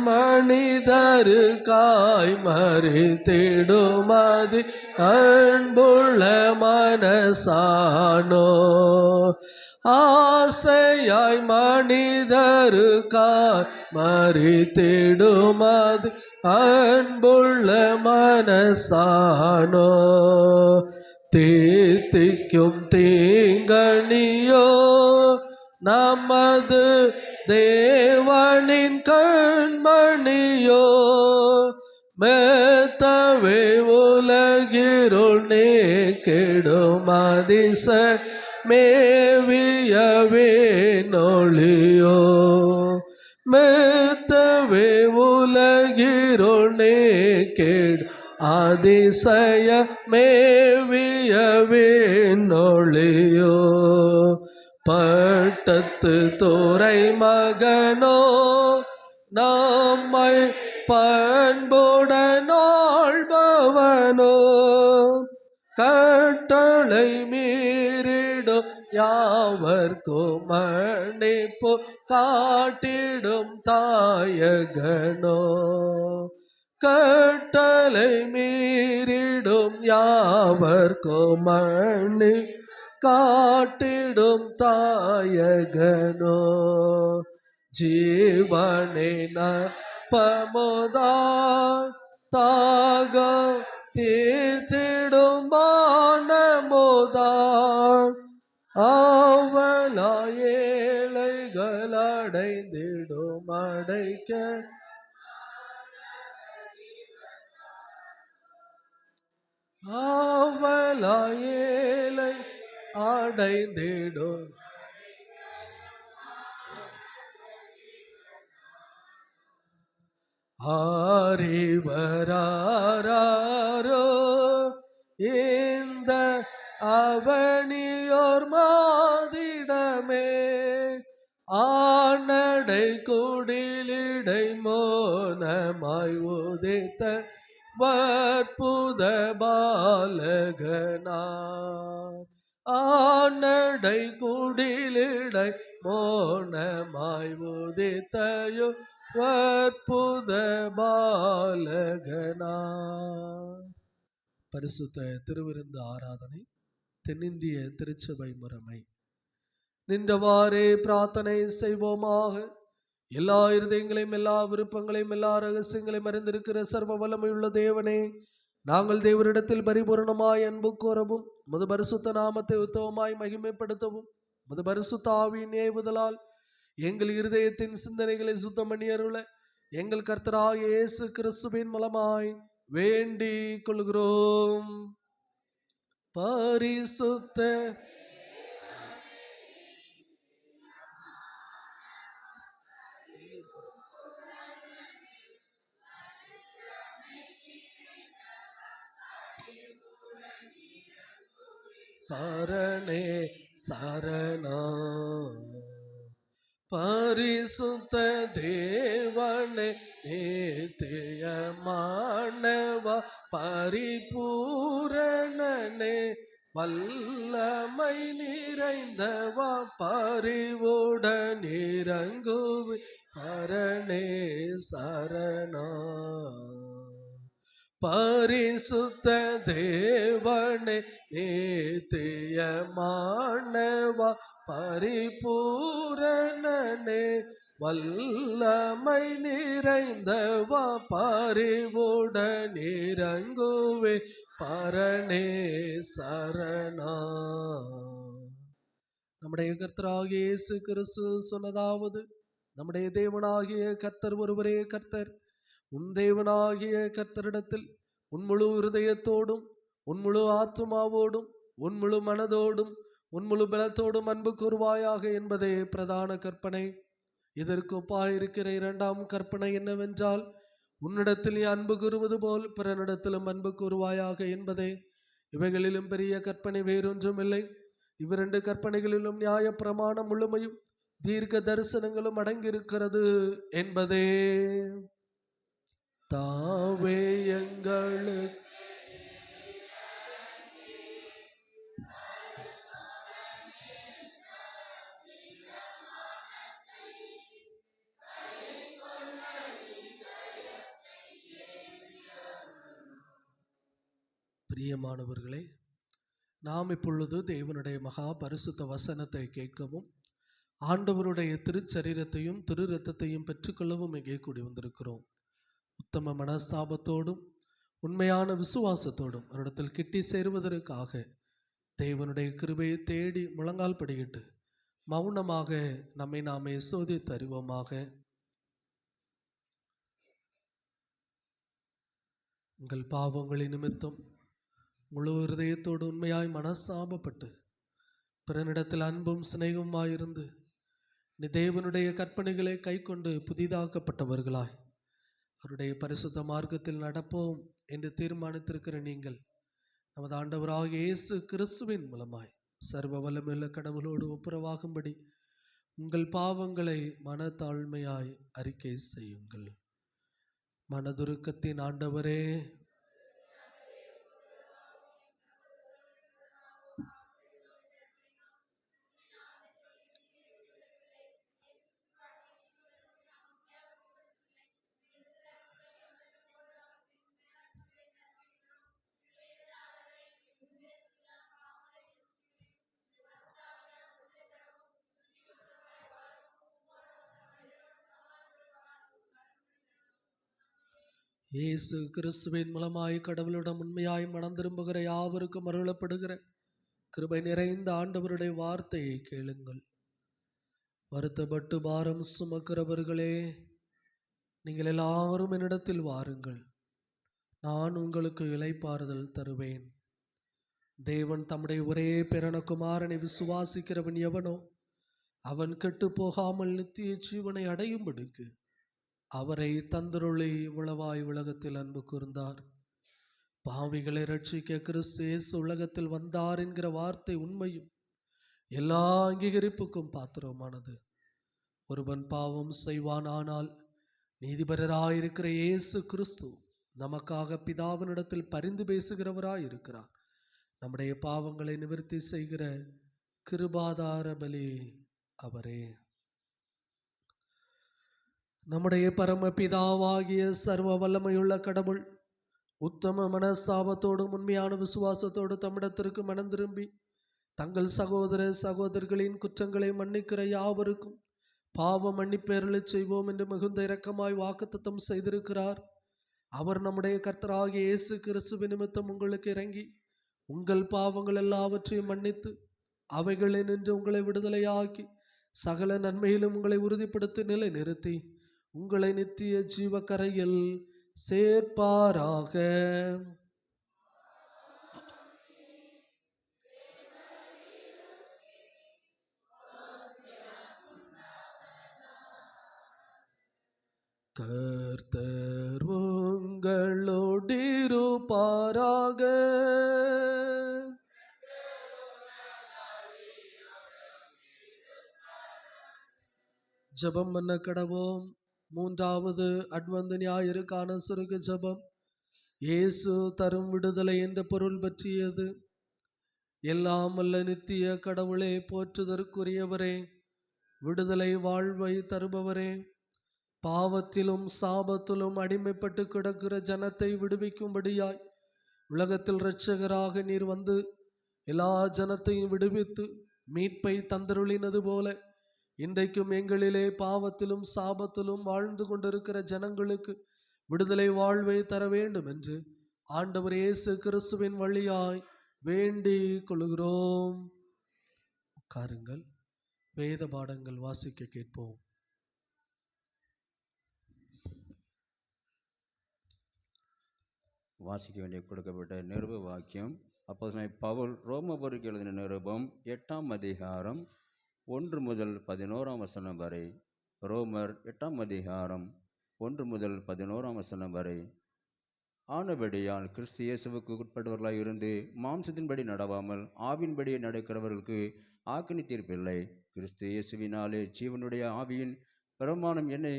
மனிதருக்காய் மறித்திடுமதி அன்புள்ள மனசானோ. ஆசையாய் மனிதருக்காய் மறித்திடுமது அன்புள்ள மனசானோ. தீத்திக்கும் தீங்கனியோ நமது தேவனின் கண்மணியோ. மேத்தவே உலகிருள் நீக்கிடும் அதிச மேவியவே நொழியோ. மேத்தவே உலகிருள் நீக்கிடும் அதிசய மேவியவே நொழியோ. பட்டத்து துறை மகனோ நம்மை பண்புடனாள்பவனோ. கட்டளை மீறிடும் யாவர்க்கும் மன்னிப்பு காட்டிடும் தாயகனோ. கட்டளை மீறிடும் யாவர்க்கும் மன்னிப்பு காட்டிடும் தாயகனோ. ஜீவனின் அப்பமுதாய் தாகம் தீர்த்திடும் பானமுதாய் ஆவலாய் ஏழைகள் அடைந்திடும் அடைக்க. ஆவலாய் ஏழை அடைந்திடும் அறிவராரோ இந்த அவனியோர் மாதிடமே. ஆனடை குடிலிடை மோனமாய் உதித்த வற்புத பாலகனார். ஆனடை குடிலிடை மோனமாய் உதித்தயோ வற்புத பாலகனார். பரிசுத்த திருவிருந்து ஆராதனை தென்னிந்திய திருச்சபை முறைமை. நின்றவாறே பிரார்த்தனை செய்வோமாக. எல்லா இருதயங்களையும் எல்லா விருப்பங்களையும் எல்லா ரகசியங்களையும் அறிந்திருக்கிற சர்வ வல்லமையுள்ள தேவனே, நாங்கள் தேவரிடத்தில் பரிபூர்ணமாய் அன்பு கூறவும் உமது பரிசுத்த நாமத்தை உத்தமமாய் மகிமைப்படுத்தவும் உமது பரிசுத்த ஆவியின் ஏவுதலால் எங்கள் இருதயத்தின் சிந்தனைகளை சுத்தம் பண்ணி அருள எங்கள் கர்த்தராகிய இயேசு கிறிஸ்துவின் மூலமாய் வேண்டிக் கொள்கிறோம். பரிசுத்த பரணே சரணம். பரிசுத்த தேவனே நித்தியமானவா பரிபூரணனே வல்லமை நிறைந்தவா பரிவுடன் இறங்குவி பரணே சரணம். பரிசுத்த தேவனே நித்தியமானவா பரிபூரணனே வல்லமை நிறைந்தவா பரிவுடன் இறங்குவே பரணே சரணம். நம்முடைய கர்த்தராகிய இயேசு கிறிஸ்து சொன்னதாவது, நம்முடைய தேவனாகிய கர்த்தர் ஒருவரே கர்த்தர். உன் தேவனாகிய கர்த்தரிடத்தில் உன் முழு இருதயத்தோடும் உன் முழு ஆத்துமாவோடும் உன் முழு மனதோடும் உன் முழு பலத்தோடும் அன்பு கூறுவாயாக என்பதே பிரதான கற்பனை. இதற்கு ஒப்பாயிருக்கிற இரண்டாம் கற்பனை என்னவென்றால், உன்னிடத்தில் நீ அன்பு கூறுவது போல் பிறனிடத்திலும் அன்பு கூறுவாயாக என்பதே. இவைகளிலும் பெரிய கற்பனை வேறொன்றும் இல்லை. இவ்விரண்டு கற்பனைகளிலும் நியாய பிரமாணம் முழுமையும் தீர்க்க தரிசனங்களும் அடங்கியிருக்கிறது என்பதே. தாவே எங்களுக்கு பிரியமானவர்களே, நாம் இப்பொழுது தேவனுடைய மகா பரிசுத்த வசனத்தை கேட்கவும் ஆண்டவருடைய திருச்சரீரத்தையும் திரு இரத்தத்தையும் பெற்றுக்கொள்ளவும் இங்கே கூடி வந்திருக்கிறோம். உத்தம மனஸ்தாபத்தோடும் உண்மையான விசுவாசத்தோடும் அவரிடத்தில் கிட்டி சேருவதற்காக தேவனுடைய கிருபையை தேடி முழங்கால் படியிட்டு மௌனமாக நம்மை நாமே சோதித்து அறிவோமாக. உங்கள் பாவங்களின் நிமித்தம் முழு இருதயத்தோடு உண்மையாய் மனஸ்தாபப்பட்டு பிறனிடத்தில் அன்பும் சிநேகமாயிருந்து நீ தேவனுடைய கற்பனைகளை கை கொண்டு புதிதாக்கப்பட்டவர்களாய் அவருடைய பரிசுத்த மார்க்கத்தில் நடப்போம் என்று தீர்மானித்திருக்கிற நீங்கள் நமது ஆண்டவராகிய இயேசு கிறிஸ்துவின் மூலமாய் சர்வ வல்லமையுள்ள கடவுளோடு ஒப்புரவாகும்படி உங்கள் பாவங்களை மனத்தாழ்மையாய் அறிக்கை செய்யுங்கள். மனதுருக்கத்தின் ஆண்டவரே, இயேசு கிறிஸ்துவின் மூலமாய் கடவுளிடம் உண்மையாய் மனம் திரும்புகிற யாவருக்கும் அருளப்படுகிற கிருபை நிறைந்த ஆண்டவருடைய வார்த்தையை கேளுங்கள். வருத்தப்பட்டு பாரம் சுமக்கிறவர்களே, நீங்கள் எல்லாரும் என்னிடத்தில் வாருங்கள், நான் உங்களுக்கு இளைப்பாறுதல் தருவேன். தேவன் தம்முடைய ஒரே பிறனகுமாரனை விசுவாசிக்கிறவன் எவனோ அவன் கெட்டு போகாமல் நித்திய ஜீவனை அடையும்படிக்கு அவரை தந்தருளி உளவாய் உலகத்தில் அன்பு கூர்ந்தார். பாவிகளை ரட்சிக்க கிறிஸ்து இயேசு உலகத்தில் வந்தார் என்கிற வார்த்தை உண்மையும் எல்லா அங்கீகரிப்புக்கும் பாத்திரமானது. ஒருவன் பாவம் செய்வானானால் நீதிபரராயிருக்கிற இயேசு கிறிஸ்து நமக்காக பிதாவினிடத்தில் பரிந்து பேசுகிறவராயிருக்கிறார். நம்முடைய பாவங்களை நிவர்த்தி செய்கிற கிருபாதார பலி அவரே. நம்முடைய பரம பிதாவாகிய சர்வ வல்லமையுள்ள கடவுள் உத்தம மனஸ்தாபத்தோடும் உண்மையான விசுவாசத்தோடு தம்மிடத்திற்கு மனம் திரும்பி தங்கள் சகோதர சகோதரிகளின் குற்றங்களை மன்னிக்கிற யாவருக்கும் பாவ மன்னிப்பேரலை செய்வோம் என்று மிகுந்த இரக்கமாய் வாக்குத்தத்தம் செய்திருக்கிறார். அவர் நம்முடைய கர்த்தராகிய இயேசு கிறிஸ்துவின் நிமித்தம் உங்களுக்கு இறங்கி உங்கள் பாவங்கள் எல்லாவற்றையும் மன்னித்து அவைகளில் நின்று உங்களை விடுதலையாக்கி சகல நன்மையிலும் உங்களை உறுதிப்படுத்தி நிலை நிறுத்தி உங்களை நித்திய ஜீவக்கரையில் சேர்ப்பாராக. கர்த்தர் உங்களோடிருப்பாராக. ஜெபம் பண்ண கடவோம். மூன்றாவது அட்வந்த ஞாயிறுக்கான சுருக்க ஜெபம் இயேசு தரும் விடுதலை என்ற பொருள் பற்றியது. எல்லாம் வல்ல நித்திய கடவுளே, போற்றுதற்குரியவரே, விடுதலை வாழ்வை தருபவரே, பாவத்திலும் சாபத்திலும் அடிமைப்பட்டு கிடக்கிற ஜனத்தை விடுவிக்கும்படியாய் உலகத்தில் இரட்சகராக நீர் வந்து எல்லா ஜனத்தையும் விடுவித்து மீட்பை தந்தருளினது போல இன்றைக்கும் எங்களிலே பாவத்திலும் சாபத்திலும் வாழ்ந்து கொண்டிருக்கிற ஜனங்களுக்கு விடுதலை வாழ்வை தர வேண்டும் என்று ஆண்டவர் இயேசு கிறிஸ்துவின் வழியாய் வேண்டிக் கொள்கிறோம். உட்காருங்கள். வேத பாடங்கள் வாசிக்க கேட்போம். வாசிக்க வேண்டிய கொடுக்கப்பட்ட நிருப வாக்கியம் அப்போஸ்தலனாகிய பவுல் ரோமபுரிக்கு எழுதின நிருபம் 8ஆம் அதிகாரம் 1 முதல் 11ஆம் வசனம் வரை. ரோமர் 8ஆம் அதிகாரம் 1 முதல் 11ஆம் வசனம் வரை. ஆனபடியால் கிறிஸ்து இயேசுவுக்கு உட்பட்டவர்களாய் இருந்து மாம்சத்தின்படி நடவாமல் ஆவின்படி நடக்கிறவர்களுக்கு ஆக்கினி தீர்ப்பில்லை. கிறிஸ்து இயேசுவினாலே ஜீவனுடைய ஆவியின் பிரமாணம் என்னை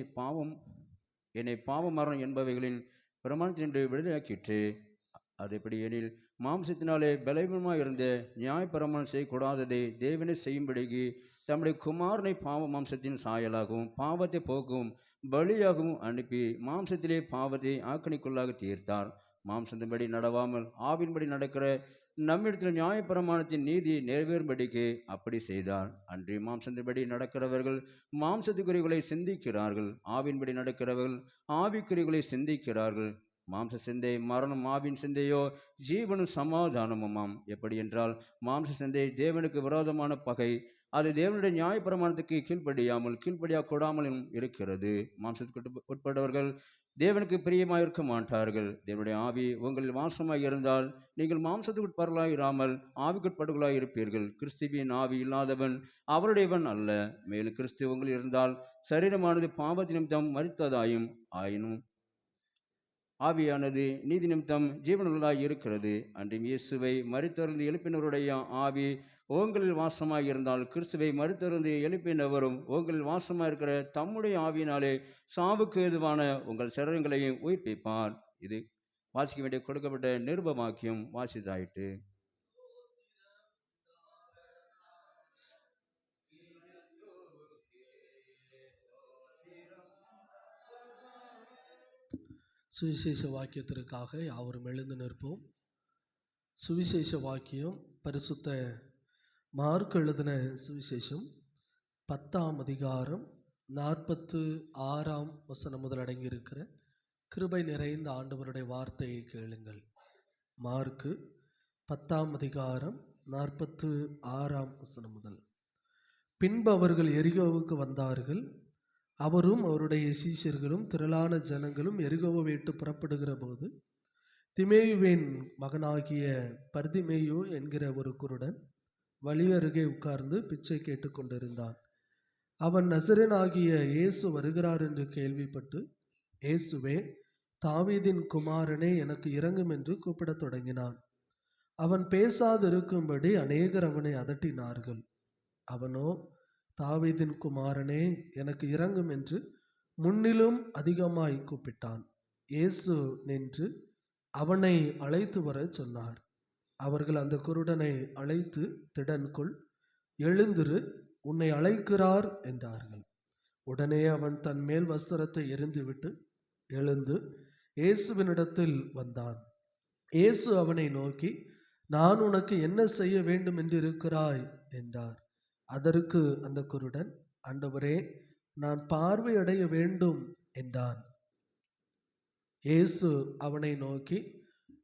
பாவ மரணம் என்பவைகளின் பிரமாணத்தினின்று விடுதலையாக்கிற்று. அது எப்படி எனில், மாம்சத்தினாலே பலவீனமாக இருந்த நியாயப்பிரமாணம் செய்யக்கூடாததை தேவனை செய்யும்படிக்கு தம்முடைய குமாரனை பாவ மாம்சத்தின் சாயலாகவும் பாவத்தை போக்கவும் பலியாகவும் அனுப்பி மாம்சத்திலே பாவத்தை ஆக்கணிக்குள்ளாக தீர்த்தார். மாம்சத்தின்படி நடவாமல் ஆவின்படி நடக்கிற நம்மிடத்தில் நியாயப்பிரமாணத்தின் நீதி நிறைவேறும்படிக்கு அப்படி செய்தார். அன்றி மாம்சத்தின்படி நடக்கிறவர்கள் மாம்சத்துக்குறிகளை சிந்திக்கிறார்கள், ஆவின்படி நடக்கிறவர்கள் ஆவிக்குறிகளை சிந்திக்கிறார்கள். மாம்ச சிந்தை மரணம், ஆவின் சிந்தையோ ஜீவனும் சமாதானமுமாம். எப்படி என்றால், மாம்ச சிந்தை தேவனுக்கு விரோதமான பகை, அது தேவனுடைய நியாயப்பிரமாணத்துக்கு கீழ்ப்படியா கூடாமலும் இருக்கிறது. மாம்சத்துக்கு உட்பட்டவர்கள் தேவனுக்கு பிரியமாக இருக்க மாட்டார்கள். தேவனுடைய ஆவி உங்களில் வாசமாக இருந்தால் நீங்கள் மாம்சத்துக்கு உட்பவர்களாக இராமல் ஆவிக்குட்பட்டவர்களாக இருப்பீர்கள். கிறிஸ்துவின் ஆவி இல்லாதவன் அவருடையவன் அல்ல. மேலும் கிறிஸ்து உங்களில் இருந்தால் சரீரமானது பாவத்து நிமித்தம் மரித்ததாயும் ஆயினும் ஆவியானது நீதி நிமித்தம் ஜீவனுள்ளதாய் இருக்கிறது. அன்றும் இயேசுவை மரித்தொருந்து எழுப்பினருடைய ஆவி உங்களில் வாசமாக இருந்தால் கிறிஸ்துவை மரித்தொருந்து எழுப்பினவரும் உங்களில் வாசமாக இருக்கிற தம்முடைய ஆவியினாலே சாவுக்கு ஏதுவான உங்கள் சரீரங்களையும் உயிர்ப்பிப்பார். இது வாசிக்க வேண்டிய கொடுக்கப்பட்ட நிருபவாக்கியம் வாசித்தாயிட்டு. சுவிசேஷ வாக்கியத்திற்காக யாவரும் எழுந்து நிற்போம். சுவிசேஷ வாக்கியம் பரிசுத்த மார்க் எழுதின சுவிசேஷம் 10ஆம் அதிகாரம் 46ஆம் வசனம் முதல் அடங்கியிருக்கிற கிருபை நிறைந்த ஆண்டவருடைய வார்த்தையை கேளுங்கள். மார்க்கு 10ஆம் அதிகாரம் 46ஆம் வசனம் முதல். பின்பு அவர்கள் எரிகோவுக்கு வந்தார்கள். அவரும் அவருடைய சீஷர்களும் திரளான ஜனங்களும் எரிகோவை விட்டு புறப்படுகிற போது திமேயுவின் மகனாகிய பர்திமேயு என்கிற ஒரு குருடன் வழி அருகே உட்கார்ந்து பிச்சை கேட்டு கொண்டிருந்தான். அவன் நசரேயனாகிய இயேசு வருகிறார் என்று கேள்விப்பட்டு, இயேசுவே, தாவீதின் குமாரனே, எனக்கு இரங்கும் என்று கூப்பிடத் தொடங்கினான். அவன் பேசாதிருக்கும்படி அநேகர் அவனை அதட்டினார்கள். அவனோ, தாவீதின் குமாரனே, எனக்கு இரங்கும் என்று முன்னிலும் அதிகமாய் கூப்பிட்டான். இயேசு நின்று அவனை அழைத்து வர சொன்னார். அவர்கள் அந்த குருடனை அழைத்து, திடன் கொள், எழுந்திரு, உன்னை அழைக்கிறார் என்றார்கள். உடனே அவன் தன் மேல் வஸ்திரத்தை எறிந்துவிட்டு எழுந்து இயேசுவினிடத்தில் வந்தான். இயேசு அவனை நோக்கி, நான் உனக்கு என்ன செய்ய வேண்டும் என்று இருக்கிறாய் என்றார். அதற்கு அந்த குருடன், ஆண்டவரே, நான் பார்வையடைய வேண்டும் என்றான். இயேசு அவனை நோக்கி,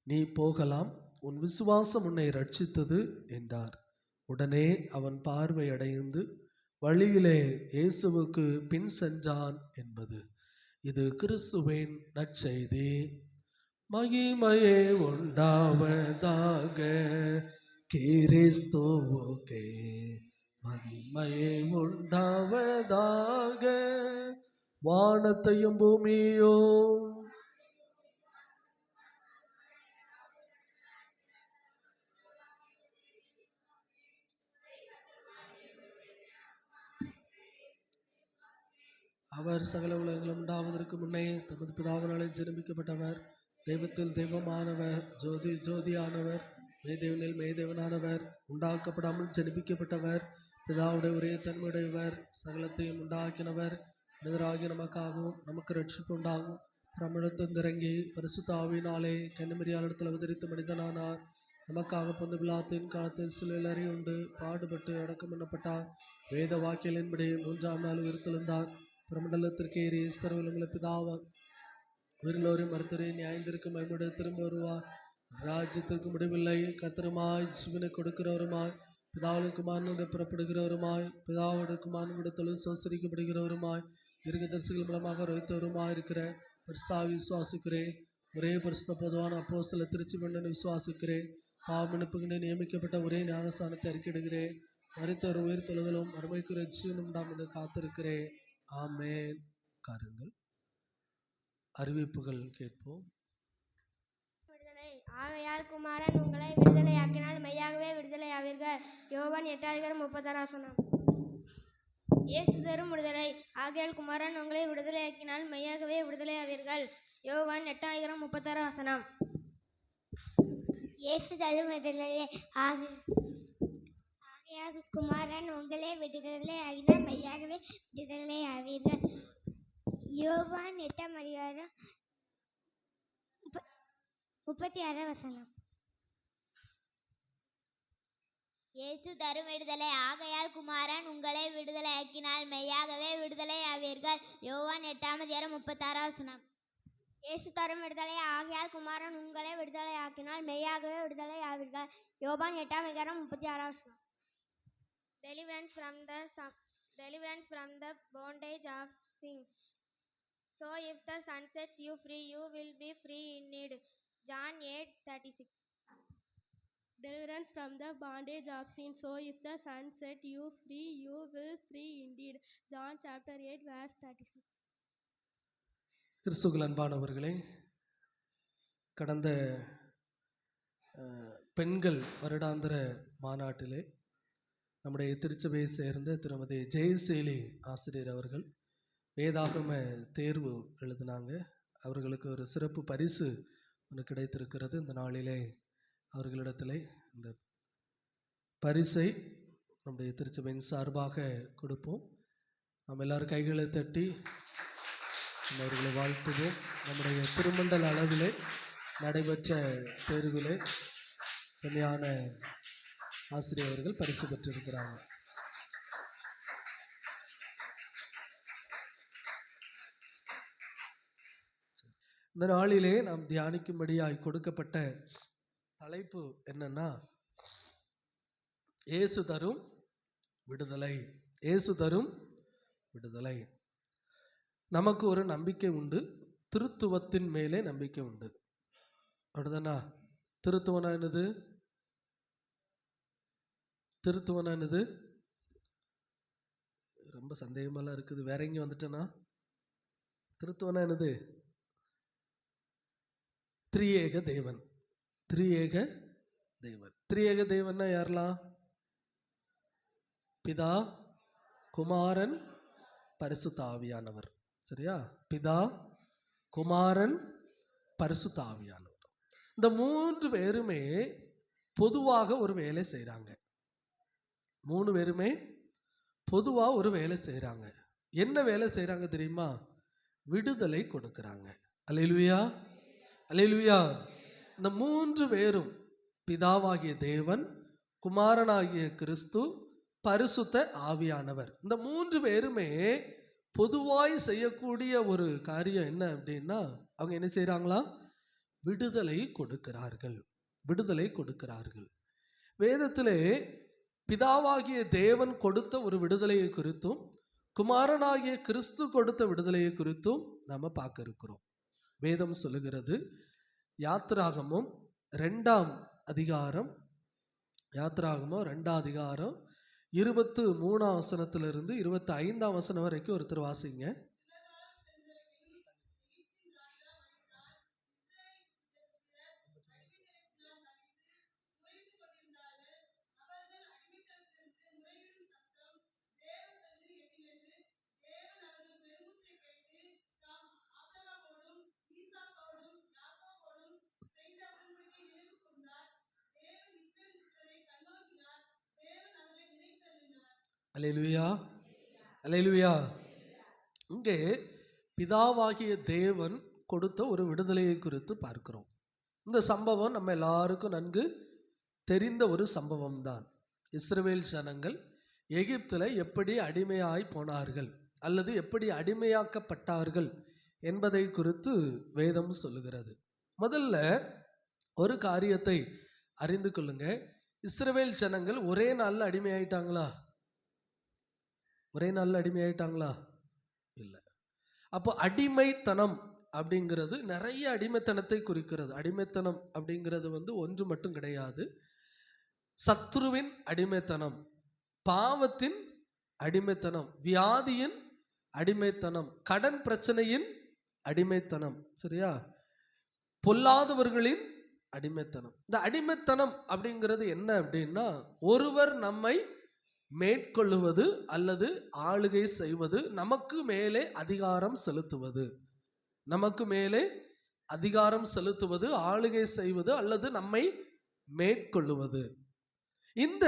நீ போகலாம், உன் விசுவாசம் உன்னை ரட்சித்தது என்றார். உடனே அவன் பார்வையடைந்து வழியிலே இயேசுவுக்கு பின் சென்றான் என்பது. இது கிறிஸ்துவின் நற்செய்தி. மகிமையே உண்டாவதாக கிறிஸ்துவுக்கே, மகிமையே உண்டாவதாக. வானத்தையும் பூமியும் அவர் சகல உலகங்களும் உண்டாவதற்கு முன்னே தமது பிதாவினாலே ஜெனிப்பிக்கப்பட்டவர், தெய்வத்தில் தெய்வமானவர், ஜோதி ஜோதியானவர், மெய்தேவனில் மெய்தேவனானவர், உண்டாக்கப்படாமல் ஜெனிப்பிக்கப்பட்டவர், பிதாவுடைய ஒரே தன்மையுடையவர், சகலத்தையும் உண்டாக்கினவர், மனிதராகிய நமக்காகவும் நமக்கு ரட்சிப்பு உண்டாகும் பிரமிழத்திறங்கி பரிசுத்த ஆவியினாலே கன்னிமரியாளிடத்தில் அவதரித்த மனிதனானார். நமக்காக பொந்து பிலாத்தின் காலத்தில் சிலுவையில் அறையுண்டு பாடுபட்டு அடக்கம் பண்ணப்பட்டார். வேத வாக்கியலின்படி 3ஆம் நாள் உயிர்த்தெழுந்தார். பிரமண்டலத்திற்கு ஏறி சர்வலமுள்ள பிதாவா உயிரிலோரையும் மருத்துவரை நியாயந்திருக்கும் மகிமையோடு திரும்ப வருவார். ராஜ்யத்திற்கு முடிவில்லை. கர்த்தருமாய் ஜீவனை கொடுக்கிறவருமாய் பிதாவின் குமாரனோடு புறப்படுகிறவருமாய் பிதாவோட குமாரனோடு தொழில் சோசரிக்கப்படுகிறவருமாய் தீர்க்கதரிசிகள் மூலமாக ரோಹಿத்தவருமாய் இருக்கிற பரிசுத்தாவியை விசுவாசிக்கிறேன். ஒரே பரிசுத்த பொதுவான அப்போஸ்தல திருச்சபையை விசுவாசிக்கிறேன். பாவமன்னிப்புக்கு நியமிக்கப்பட்ட ஒரே ஞானஸ்நானத்தை அறிக்கையிடுகிறேன். மரித்தோர் உயிர் தொழுதலும் மறுமைக்குரிய ஜீவனும் உண்டாம் என்று காத்திருக்கிறேன். ஆமென். காருங்கள், அறிவிப்புகள் கேட்போம். ஆகையால் குமாரன் உங்களை விடுதலையாக்கினால் மெய்யாகவே விடுதலையாவீர்கள். யோவான் 8:36. இயேசு தரும் விடுதலை. ஆகையால் குமாரன் உங்களை விடுதலையாக்கினால் மெய்யாகவே விடுதலையாவீர்கள். யோவான் 8:36. இயேசு தரும் விடுதலை. ஆகையால் குமாரன் உங்களை விடுதலையாக்கினால் மெய்யாகவே விடுதலையாவீர்கள். யோவான் 8:36. 36 வசனம். இயேசு தரும் விடுதலை. ஆகையால் குமாரன் உங்களை விடுதலையாக்கினால் மெய்யாகவே விடுதலை ஆவீர்கள். யோவான் 8:36 வசனம். இயேசு தரும் விடுதலை. ஆகையால் குமாரன் உங்களை விடுதலையாக்கினால் மெய்யாகவே விடுதலை ஆவீர்கள். யோவான் 8:36 வசனம். Deliverance from the bondage of sin. So if the Son sets you free, you will be free indeed. John 8:36. Deliverance from the bondage of sin. So if the Son set you free, you will free indeed. John chapter 8 verse 36. கிறிஸ்துவுக்குள் அன்பானவர்களே, கடந்த பெண்கள் வருடாந்திர மாநாட்டிலே நம்முடைய திருச்சபையை சேர்ந்த திருமதி ஜெயசீலி ஆசிரியர் அவர்கள் வேதாகம தேர்வு எழுதினாங்க. அவர்களுக்கு ஒரு சிறப்பு பரிசு ஒன்று கிடைத்திருக்கிறது. இந்த நாளிலே அவர்களிடத்திலே இந்த பரிசை நம்முடைய திருச்சபையின் சார்பாக கொடுப்போம். நம்ம எல்லாரும் கைகளை தட்டி அவர்களை வாழ்த்துவோம். நம்முடைய திருமண்டல அளவிலே நடைபெற்ற தேர்விலே கல்யாண ஆசிரியர்கள் பரிசு பெற்றிருக்கிறாங்க. இந்த நாளிலே நாம் தியானிக்கும்படியாய் கொடுக்கப்பட்ட தலைப்பு என்னன்னா, இயேசு தரும் விடுதலை. இயேசு தரும் விடுதலை. நமக்கு ஒரு நம்பிக்கை உண்டு, திருத்துவத்தின் மேலே நம்பிக்கை உண்டு. அப்படிதானா? திருத்துவனா என்னது? திருத்துவனா என்னது? ரொம்ப சந்தேகமெல்லாம் இருக்குது. வேற எங்கே வந்துட்டேன்னா? திருத்துவனா என்னது? திரியேக தேவன். திரியேக தேவன். திரியேக தேவன்னா யாரெல்லாம்? பிதா, குமாரன், பரிசுத்த ஆவியானவர். சரியா? பிதா, குமாரன், பரிசுத்த ஆவியானவர். இந்த மூன்று பேருமே பொதுவாக ஒரு வேலை செய்கிறாங்க. மூணு பேருமே பொதுவாக ஒரு வேலை செய்கிறாங்க. என்ன வேலை செய்கிறாங்க தெரியுமா? விடுதலை கொடுக்குறாங்க. அல்லேலூயா, அல்லேலூயா. இந்த மூன்று பேரும் பிதாவாகிய தேவன், குமாரனாகிய கிறிஸ்து, பரிசுத்த ஆவியானவர். இந்த மூன்று பேருமே பொதுவாய் செய்யக்கூடிய ஒரு காரியம் என்ன அப்படின்னா, அவங்க என்ன செய்கிறாங்களா? விடுதலை கொடுக்கிறார்கள். விடுதலை கொடுக்கிறார்கள். வேதத்திலே பிதாவாகிய தேவன் கொடுத்த ஒரு விடுதலையை குறித்தும் குமாரனாகிய கிறிஸ்து கொடுத்த விடுதலையை குறித்தும் நாம் பார்க்க இருக்கிறோம். வேதம் சொல்லுகிறது, யாத்திராகமம் 2ஆம் அதிகாரம், யாத்திராகமம் 2ஆம் அதிகாரம் 23ஆம் வசனத்திலிருந்து 25ஆம் வசனம் வரைக்கும் ஒருத்தர் வாசிங்க. அல்லேலூயா, அல்லேலூயா. இங்கே பிதாவாகிய தேவன் கொடுத்த ஒரு விடுதலையை குறித்து பார்க்கிறோம். இந்த சம்பவம் நம்ம எல்லாருக்கும் நன்கு தெரிந்த ஒரு சம்பவம் தான். இஸ்ரவேல் ஜனங்கள் எகிப்தில் எப்படி அடிமையாய் போனார்கள் அல்லது எப்படி அடிமையாக்கப்பட்டார்கள் என்பதை குறித்து வேதம் சொல்லுகிறது. முதல்ல ஒரு காரியத்தை அறிந்து கொள்ளுங்க. இஸ்ரவேல் ஜனங்கள் ஒரே நாளில் அடிமையாயிட்டாங்களா? ஒரே நாளில் அடிமையாயிட்டாங்களா? இல்லை. அப்போ அடிமைத்தனம் அப்படிங்கிறது நிறைய அடிமைத்தனத்தை குறிக்கிறது. அடிமைத்தனம் அப்படிங்கிறது ஒன்று மட்டும் கிடையாது. சத்ருவின் அடிமைத்தனம், பாவத்தின் அடிமைத்தனம், வியாதியின் அடிமைத்தனம், கடன் பிரச்சனையின் அடிமைத்தனம், சரியா, பொல்லாதவர்களின் அடிமைத்தனம். இந்த அடிமைத்தனம் அப்படிங்கிறது என்ன அப்படின்னா, ஒருவர் நம்மை மேற்கொள்ளுவது அல்லது ஆளுகை செய்வது, நமக்கு மேலே அதிகாரம் செலுத்துவது, நமக்கு மேலே அதிகாரம் செலுத்துவது, ஆளுகை செய்வது அல்லது நம்மை மேற்கொள்ளுவது. இந்த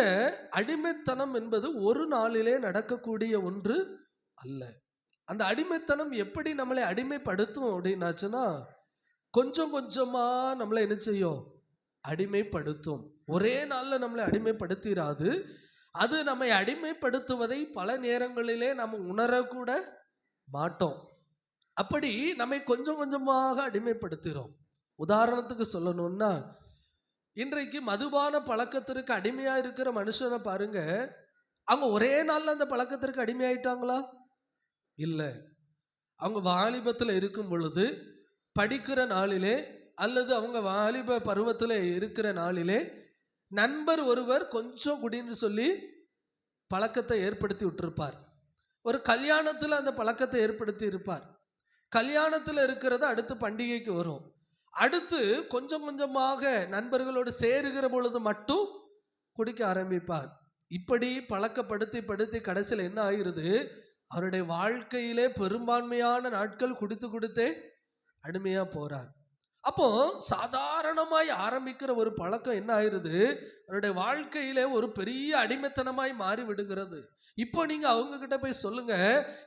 அடிமைத்தனம் என்பது ஒரு நாளிலே நடக்கக்கூடிய ஒன்று அல்ல. அந்த அடிமைத்தனம் எப்படி நம்மளை அடிமைப்படுத்தும் அப்படின்னாச்சுன்னா, கொஞ்சம் கொஞ்சமா நம்மளை என்ன செய்யும்? அடிமைப்படுத்தும். ஒரே நாள்ல நம்மளை அடிமைப்படுத்திராது. அது நம்மை அடிமைப்படுத்துவதை பல நேரங்களிலே நம்ம உணரக்கூட மாட்டோம். அப்படி நம்மை கொஞ்சம் கொஞ்சமாக அடிமைப்படுத்துகிறோம். உதாரணத்துக்கு சொல்லணும்னா, இன்றைக்கு மதுபான பழக்கத்திற்கு அடிமையா இருக்கிற மனுஷனை பாருங்க. அவங்க ஒரே நாள்ல அந்த பழக்கத்திற்கு அடிமையாயிட்டாங்களா? இல்லை. அவங்க வாலிபத்தில் இருக்கும் பொழுது, படிக்கிற நாளிலே அல்லது அவங்க வாலிப பருவத்தில் இருக்கிற நாளிலே நண்பர் ஒருவர் கொஞ்சம் குடின்னு சொல்லி பழக்கத்தை ஏற்படுத்தி விட்டிருப்பார். ஒரு கல்யாணத்தில் அந்த பழக்கத்தை ஏற்படுத்தி இருப்பார். கல்யாணத்தில் இருக்கிறது அடுத்து பண்டிகைக்கு வரும். அடுத்து கொஞ்சம் கொஞ்சமாக நண்பர்களோடு சேருகிற பொழுது மட்டும் குடிக்க ஆரம்பிப்பார். இப்படி பழக்கப்படுத்தி படுத்தி கடைசியில் என்ன ஆகிறது? அவருடைய வாழ்க்கையிலே பெரும்பான்மையான நாட்கள் குடித்து குடித்தே அடிமையா போறார். அப்போ சாதாரணமாய் ஆரம்பிக்கிற ஒரு பழக்கம் என்ன ஆயிருது? அவருடைய வாழ்க்கையிலே ஒரு பெரிய அடிமைத்தனமாய் மாறி விடுகிறது. இப்போ நீங்க அவங்க கிட்ட போய் சொல்லுங்க,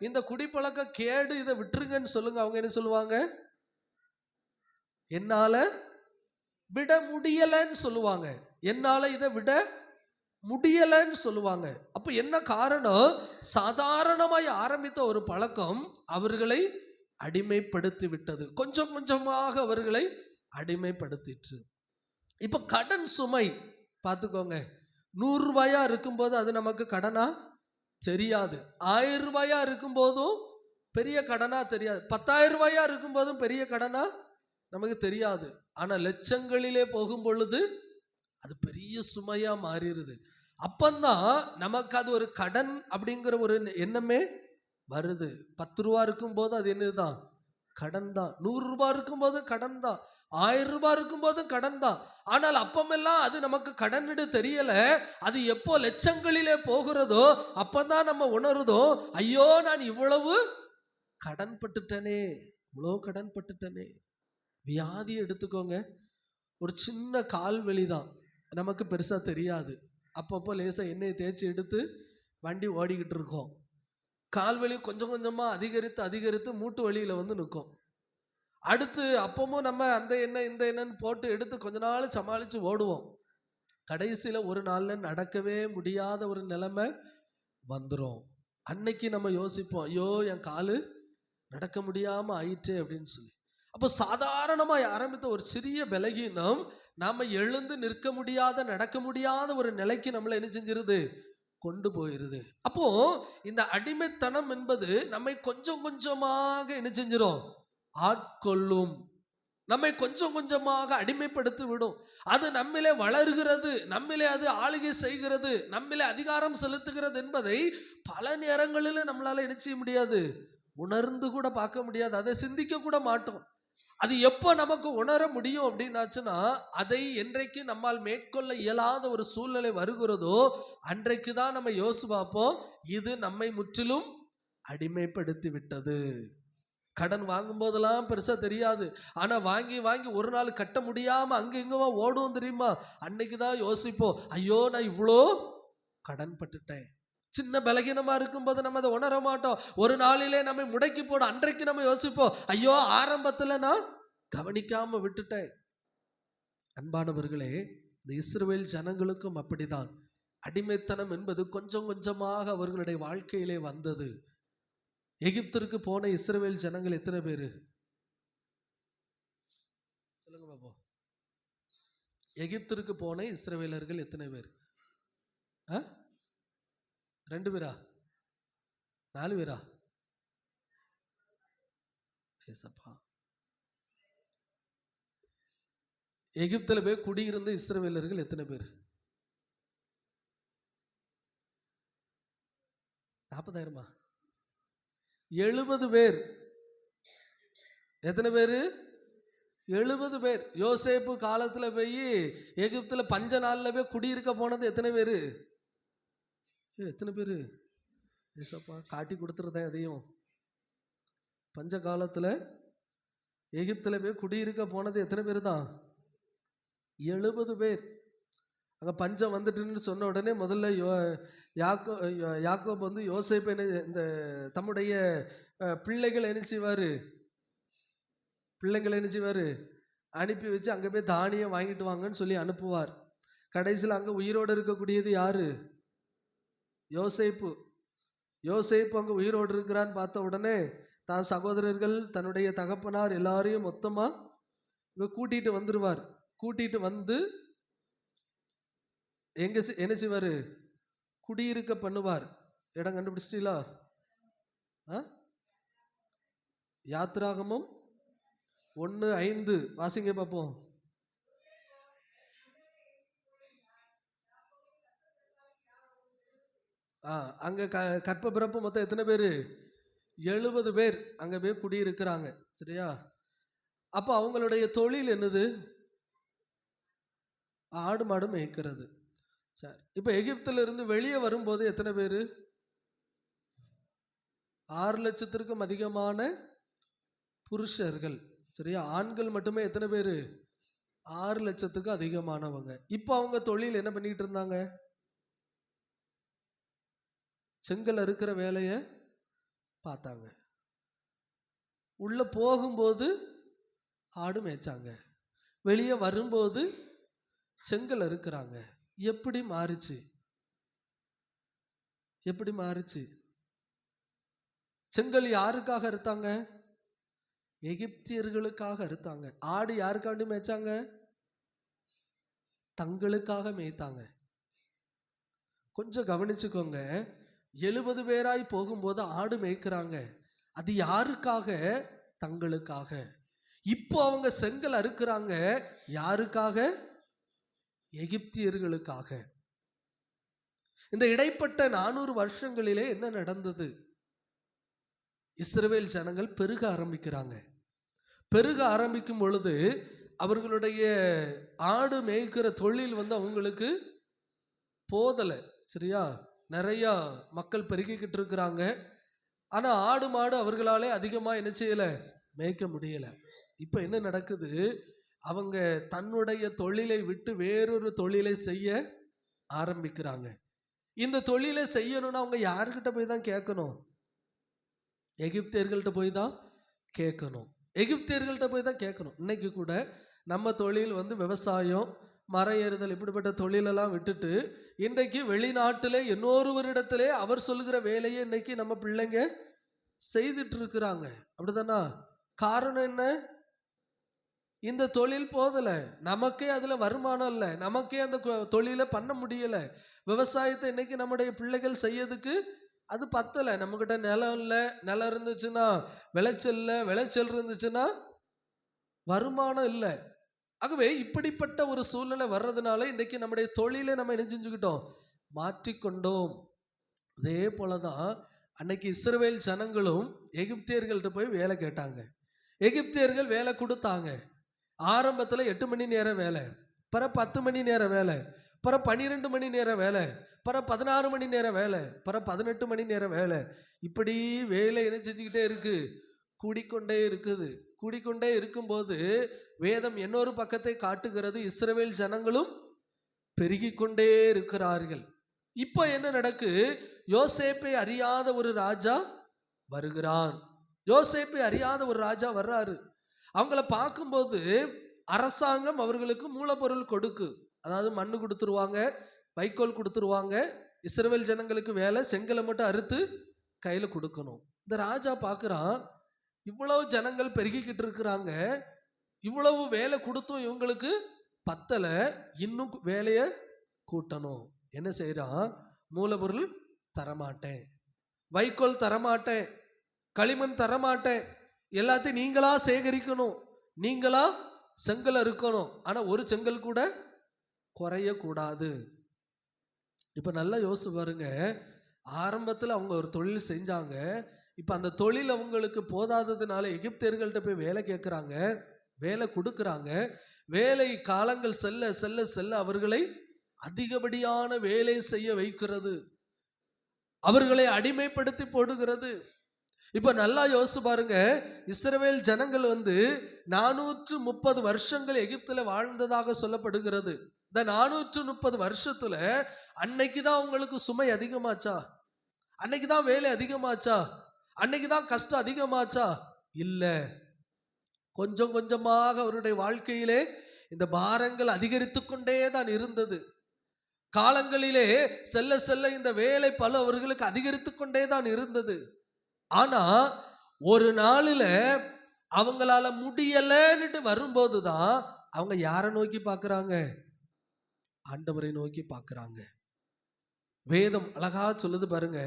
இந்த குடிப்பழக்கம் கேடு, இதை விட்டுருங்கன்னு சொல்லுங்க. அவங்க என்ன சொல்லுவாங்க? என்னால விட முடியலன்னு சொல்லுவாங்க. என்னால இதை விட முடியலன்னு சொல்லுவாங்க. அப்ப என்ன காரணம்? சாதாரணமாய் ஆரம்பித்த ஒரு பழக்கம் அவர்களை அடிமைப்படுத்தி விட்டது. கொஞ்சம் கொஞ்சமாக அவர்களை அடிமைப்படுத்திற்று. இப்ப கடன் சுமை பார்த்துக்கோங்க. 100 ரூபாயா இருக்கும்போது அது நமக்கு கடனா தெரியாது. 1000 ரூபாயா இருக்கும் போதும் பெரிய கடனா தெரியாது. 10,000 ரூபாயா இருக்கும் போதும் பெரிய கடனா நமக்கு தெரியாது. ஆனா லட்சங்களிலே போகும் பொழுது அது பெரிய சுமையா மாறிடுது. அப்பந்தான் நமக்கு அது ஒரு கடன் அப்படிங்கிற ஒரு எண்ணமே வருது. 10 ரூபா இருக்கும் போது அது என்னதுதான்? கடன் தான். 100 ரூபாய் இருக்கும் போது கடன் தான். 1000 ரூபாய் இருக்கும் போதும் கடன் தான். ஆனால் அப்பமெல்லாம் அது நமக்கு கடன் தெரியல. அது எப்போ லட்சங்களிலே போகிறதோ அப்பதான் நம்ம உணருதோ, ஐயோ நான் இவ்வளவு கடன் பட்டுட்டனே, இவ்வளவு கடன் பட்டுட்டனே. வியாதி எடுத்துக்கோங்க. ஒரு சின்ன கால் வலி தான், நமக்கு பெருசா தெரியாது. அப்பப்போ லேசா எண்ணெயை தேய்ச்சி எடுத்து வண்டி ஓடிக்கிட்டு இருக்கோம். கால்வலி கொஞ்சம் கொஞ்சமா அதிகரித்து அதிகரித்து மூட்டு வலியில வந்து நிற்கும். அடுத்து அப்பமும் நம்ம அந்த எண்ணெய் இந்த எண்ணெய்ன்னு போட்டு எடுத்து கொஞ்ச நாள் சமாளித்து ஓடுவோம். கடைசியில் ஒரு நாளில் நடக்கவே முடியாத ஒரு நிலைமை வந்துடும். அன்னைக்கு நம்ம யோசிப்போம், ஐயோ என் காலு நடக்க முடியாமல் ஆயிட்டே அப்படின்னு சொல்லி. அப்போ சாதாரணமாக ஆரம்பித்த ஒரு சிறிய பலகீனம் நாம் எழுந்து நிற்க முடியாத, நடக்க முடியாத ஒரு நிலைக்கு நம்மளை என்ன செஞ்சிருது? கொண்டு போயிருது. அப்போ இந்த அடிமைத்தனம் என்பது நம்மை கொஞ்சம் கொஞ்சமாக என்ன செஞ்சிடும்? ஆட்கொள்ளும். நம்மை கொஞ்சம் கொஞ்சமாக அடிமைப்படுத்தி விடும். அது நம்மிலே வளர்கிறது, நம்மிலே அது ஆளுகை செய்கிறது, நம்மிலே அதிகாரம் செலுத்துகிறது என்பதை பல நேரங்களில் நம்மளால என்ன செய்ய முடியாது? உணர்ந்து கூட பார்க்க முடியாது. அதை சிந்திக்க கூட மாட்டோம். அது எப்போ நமக்கு உணர முடியும் அப்படின்னாச்சுன்னா, அதை என்றைக்கு நம்மால் மேற்கொள்ள இயலாத ஒரு சூழ்நிலை வருகிறதோ அன்றைக்கு தான் நம்ம யோசிச்சு பார்ப்போம், இது நம்மை முற்றிலும் அடிமைப்படுத்தி விட்டது. கடன் வாங்கும் போதெல்லாம் பெருசா தெரியாது. ஆனா வாங்கி வாங்கி ஒரு நாள் கட்ட முடியாம அங்க இங்கமா ஓடுவோம் தெரியுமா? அன்னைக்கு தான் யோசிப்போம், ஐயோ நான் இவ்வளோ கடன் பட்டுட்டேன். சின்ன பலகீனமா இருக்கும்போது நம்ம அதை உணர மாட்டோம். ஒரு நாளிலே நம்ம முடக்கி போடும். அன்றைக்கு நம்ம யோசிப்போம், ஐயோ ஆரம்பத்துல நான் கவனிக்காம விட்டுட்டேன். அன்பானவர்களே, இந்த இஸ்ரவேல் ஜனங்களுக்கும் அப்படிதான். அடிமைத்தனம் என்பது கொஞ்சம் கொஞ்சமாக அவர்களுடைய வாழ்க்கையிலே வந்தது. எகிப்திற்கு போன இஸ்ரவேல் ஜனங்கள் எத்தனை பேரு சொல்லுங்க பாப்போம்? எகிப்திற்கு போன இஸ்ரவேலர்கள் எத்தனை பேர்? 2 பேரா? 4 பேரா? ஏசப்பா. எகிப்தில் போய் குடியிருந்த இஸ்ரவேலர்கள் எத்தனை பேர்? 40,000? 70 பேர். எத்தனை பேரு? 70 பேர். யோசேப்பு காலத்துல போய் எகிப்துல பஞ்ச நாள்ல போய் குடியிருக்க போனது எத்தனை பேரு? எத்தனை பேரு? ஏசப்பா காட்டி கொடுத்துருந்தேன் அதையும். பஞ்ச காலத்துல எகிப்துல போய் குடியிருக்க போனது எத்தனை பேர் தான்? 70 பேர். அங்க பஞ்சம் வந்துட்டுன்னு சொன்ன உடனே முதல்ல யாக்கோப் வந்து யோசேப்பு இந்த தம்முடைய பிள்ளைகளை என்ன செய்வாரு? அனுப்பி வச்சு அங்கே போய் தானியம் வாங்கிட்டு வாங்கன்னு சொல்லி அனுப்புவார். கடைசியில் அங்கே உயிரோடு இருக்கக்கூடியது யாரு? யோசேப்பு. யோசேப்பு அங்கே உயிரோடு இருக்கிறான்னு பார்த்த உடனே தான் சகோதரர்கள் தன்னுடைய தகப்பனார் எல்லாரையும் மொத்தமாக கூட்டிட்டு வந்துருவார். கூட்டிட்டு வந்து எங்க என்ன செய்வார்? குடியிருக்க பண்ணுவார். இடம் கண்டுபிடிச்சிட்டீங்களா? யாத்திராகமம் 1:5 வாசிங்க பார்ப்போம். அங்க கற்ப பிறப்பு மொத்தம் எத்தனை பேர்? 70 பேர் அங்க போய் குடியிருக்கிறாங்க. சரியா? அப்போ அவங்களுடைய தொழில் என்னது? ஆடு மாடு மேய்க்கிறது. சரி, இப்போ எகிப்துல இருந்து வெளியே வரும்போது எத்தனை பேர்? 6 லட்சத்திற்கும் அதிகமான புருஷர்கள். சரியா? ஆண்கள் மட்டுமே எத்தனை பேர்? 6 லட்சத்துக்கு அதிகமானவங்க. இப்போ அவங்க தொழில் என்ன பண்ணிட்டு இருந்தாங்க? செங்கல் அறுக்கிற வேலையை பார்த்தாங்க. உள்ள போகும்போது ஆடு மேய்ச்சாங்க, வெளியே வரும்போது செங்கல் அறுக்கிறாங்க. எப்படி மாறுச்சு? எப்படி மாறுச்சு? செங்கல் யாருக்காக அறுத்தாங்க? எகிப்தியர்களுக்காக அறுத்தாங்க. ஆடு யாருக்காண்டி மேய்ச்சாங்க? தங்களுக்காக மேய்த்தாங்க. கொஞ்சம் கவனிச்சுக்கோங்க. 70 பேராய் போகும்போது ஆடு மேய்க்கிறாங்க. அது யாருக்காக? தங்களுக்காக. இப்போ அவங்க செங்கல் அறுக்கிறாங்க. யாருக்காக? எகிப்தியர்களுக்காக. இந்த இடைப்பட்ட 400 வருஷங்களிலே என்ன நடந்தது? இஸ்ரவேல் ஜனங்கள் பெருக ஆரம்பிக்கிறாங்க. பெருக ஆரம்பிக்கும் பொழுது அவர்களுடைய ஆடு மேய்க்கிற தொழில் அவங்களுக்கு போதலை. சரியா? நிறைய மக்கள் பெருகிக்கிட்டு இருக்கிறாங்க. ஆனா ஆடு மாடு அவர்களாலே அதிகமா என்ன செய்யல? மேய்க்க முடியல. இப்ப என்ன நடக்குது? அவங்க தன்னுடைய தொழிலை விட்டு வேறொரு தொழிலை செய்ய ஆரம்பிக்கிறாங்க. இந்த தொழிலை செய்யணும்னா அவங்க யாருக்கிட்ட போய் தான் கேட்கணும்? எகிப்தியர்கள்ட்ட போய் தான் கேட்கணும். எகிப்தியர்கள்ட்ட போய் தான் கேட்கணும். இன்னைக்கு கூட நம்ம தொழில் விவசாயம், மரம் ஏறுதல், இப்படிப்பட்ட தொழிலெல்லாம் விட்டுட்டு இன்றைக்கு வெளிநாட்டிலே இன்னொருவரிடத்திலே அவர் சொல்லுகிற வேலையை இன்னைக்கு நம்ம பிள்ளைங்க செய்துட்டு இருக்கிறாங்க. அப்படிதானா? காரணம் என்ன? இந்த தொழில் போதல, நமக்கே அதுல வருமானம் இல்லை, நமக்கே அந்த தொழிலை பண்ண முடியல. விவசாயத்தை இன்னைக்கு நம்முடைய பிள்ளைகள் செய்யறதுக்கு அது பத்தலை. நம்மகிட்ட நிலம் இல்லை, நிலம் இருந்துச்சுன்னா விளைச்சல் இல்லை, விளைச்சல் இருந்துச்சுன்னா வருமானம் இல்லை. ஆகவே இப்படிப்பட்ட ஒரு சூழ்நிலை வர்றதுனால இன்னைக்கு நம்முடைய தொழிலை நம்ம என்ன செஞ்சுக்கிட்டோம்? மாற்றிக்கொண்டோம். அதே போலதான் அன்னைக்கு இஸ்ரவேல் ஜனங்களும் எகிப்தியர்கள்ட்ட போய் வேலை கேட்டாங்க. எகிப்தியர்கள் வேலை கொடுத்தாங்க. ஆரம்பத்துல 8 மணி நேரம் வேலை, பிற 10 மணி நேரம் வேலை, பிற 12 மணி நேரம் வேலை, பிற 16 மணி நேரம் வேலை, பிற 18 மணி நேரம் வேலை. இப்படி வேலை என்ன செஞ்சுக்கிட்டே இருக்கு? கூடிக்கொண்டே இருக்குது. கூடிக்கொண்டே இருக்கும்போது வேதம் இன்னொரு பக்கத்தை காட்டுகிறது. இஸ்ரவேல் ஜனங்களும் பெருகி கொண்டே இருக்கிறார்கள். இப்போ என்ன நடக்கு? யோசேப்பை அறியாத ஒரு ராஜா வருகிறான். யோசேப்பை அறியாத ஒரு ராஜா வர்றாரு. அவங்கள பார்க்கும்போது அரசாங்கம் அவர்களுக்கு மூலப்பொருள் கொடுக்கு. அதாவது மண்ணு கொடுத்துருவாங்க, வைக்கோல் கொடுத்துருவாங்க. இஸ்ரவேல் ஜனங்களுக்கு வேலை செங்கலை மட்டும் அறுத்து கையில் கொடுக்கணும். இந்த ராஜா பார்க்குறான், இவ்வளவு ஜனங்கள் பெருகிக்கிட்டு இருக்கிறாங்க, இவ்வளவு வேலை கொடுத்தும் இவங்களுக்கு பத்தலை, இன்னும் வேலையை கூட்டணும். என்ன செய்யறான்? மூலப்பொருள் தரமாட்டேன், வைக்கோல் தரமாட்டேன், களிமண் தரமாட்டேன், எல்லாத்தையும் நீங்களா சேகரிக்கணும், நீங்களா செங்கல் இருக்கணும், ஆனா ஒரு செங்கல் கூட குறைய கூடாது. இப்ப நல்லா யோசிச்சு பாருங்க. ஆரம்பத்தில் அவங்க ஒரு தொழில் செஞ்சாங்க. இப்ப அந்த தொழில் அவங்களுக்கு போதாததுனால எகிப்தியர்கள்ட்ட போய் வேலை கேட்கிறாங்க, வேலை கொடுக்குறாங்க. வேலை காலங்கள் செல்ல செல்ல செல்ல அவர்களை அதிகப்படியான வேலை செய்ய வைக்கிறது, அவர்களை அடிமைப்படுத்தி போடுகிறது. இப்ப நல்லா யோசிச்சு பாருங்க. இஸ்ரவேல் ஜனங்கள் 430 வருஷங்கள் எகிப்துல வாழ்ந்ததாக சொல்லப்படுகிறது. இந்த 430 வருஷத்துல அன்னைக்குதான் உங்களுக்கு சுமை அதிகமாச்சா? அன்னைக்குதான் வேலை அதிகமாச்சா? அன்னைக்குதான் கஷ்டம் அதிகமாச்சா? இல்ல. கொஞ்சம் கொஞ்சமாக அவருடைய வாழ்க்கையிலே இந்த பாரங்கள் அதிகரித்து கொண்டே தான் இருந்தது. காலங்களிலே செல்ல செல்ல இந்த வேலை பளு அவர்களுக்கு அதிகரித்து கொண்டே தான் இருந்தது. ஆனா ஒரு நாளில் அவங்களால முடியலன்னுட்டு வரும்போதுதான் அவங்க யாரை நோக்கி பார்க்கறாங்க? ஆண்டவரை நோக்கி பார்க்கறாங்க. வேதம் அழகா சொல்லுது பாருங்க.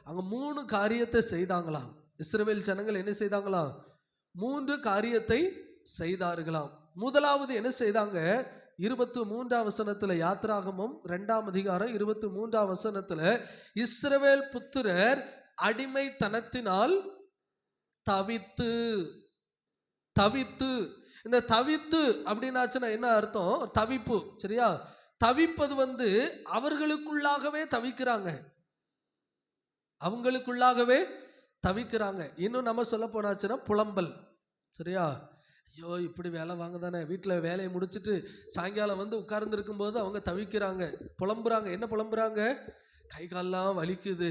அங்க 3 காரியத்தை செய்தாங்களாம். இஸ்ரவேல் ஜனங்கள் என்ன செய்தாங்களாம்? 3 காரியத்தை செய்தார்களாம். முதலாவது என்ன செய்தாங்க? 23ஆம் வசனத்துல, யாத்ராகமம் 2ஆம் அதிகாரம் 23ஆம் வசனத்துல, இஸ்ரவேல் புத்திரர் அடிமைத்தனத்தினால் தவித்து. இந்த தவித்து அப்படின்னாச்சுன்னா என்ன அர்த்தம்? தவிப்பு, சரியா? தவிப்பது அவர்களுக்குள்ளாகவே தவிக்கிறாங்க. அவங்களுக்குள்ளாகவே தவிக்கிறாங்க. இன்னும் நம்ம சொல்ல போனாச்சுன்னா புலம்பல், சரியா? ஐயோ இப்படி வேலை வாங்க தானே, வீட்டில் வேலையை முடிச்சுட்டு சாயங்காலம் உட்கார்ந்து இருக்கும்போது அவங்க தவிக்கிறாங்க, புலம்புறாங்க. என்ன புலம்புறாங்க? கை கால்லாம் வலிக்குது,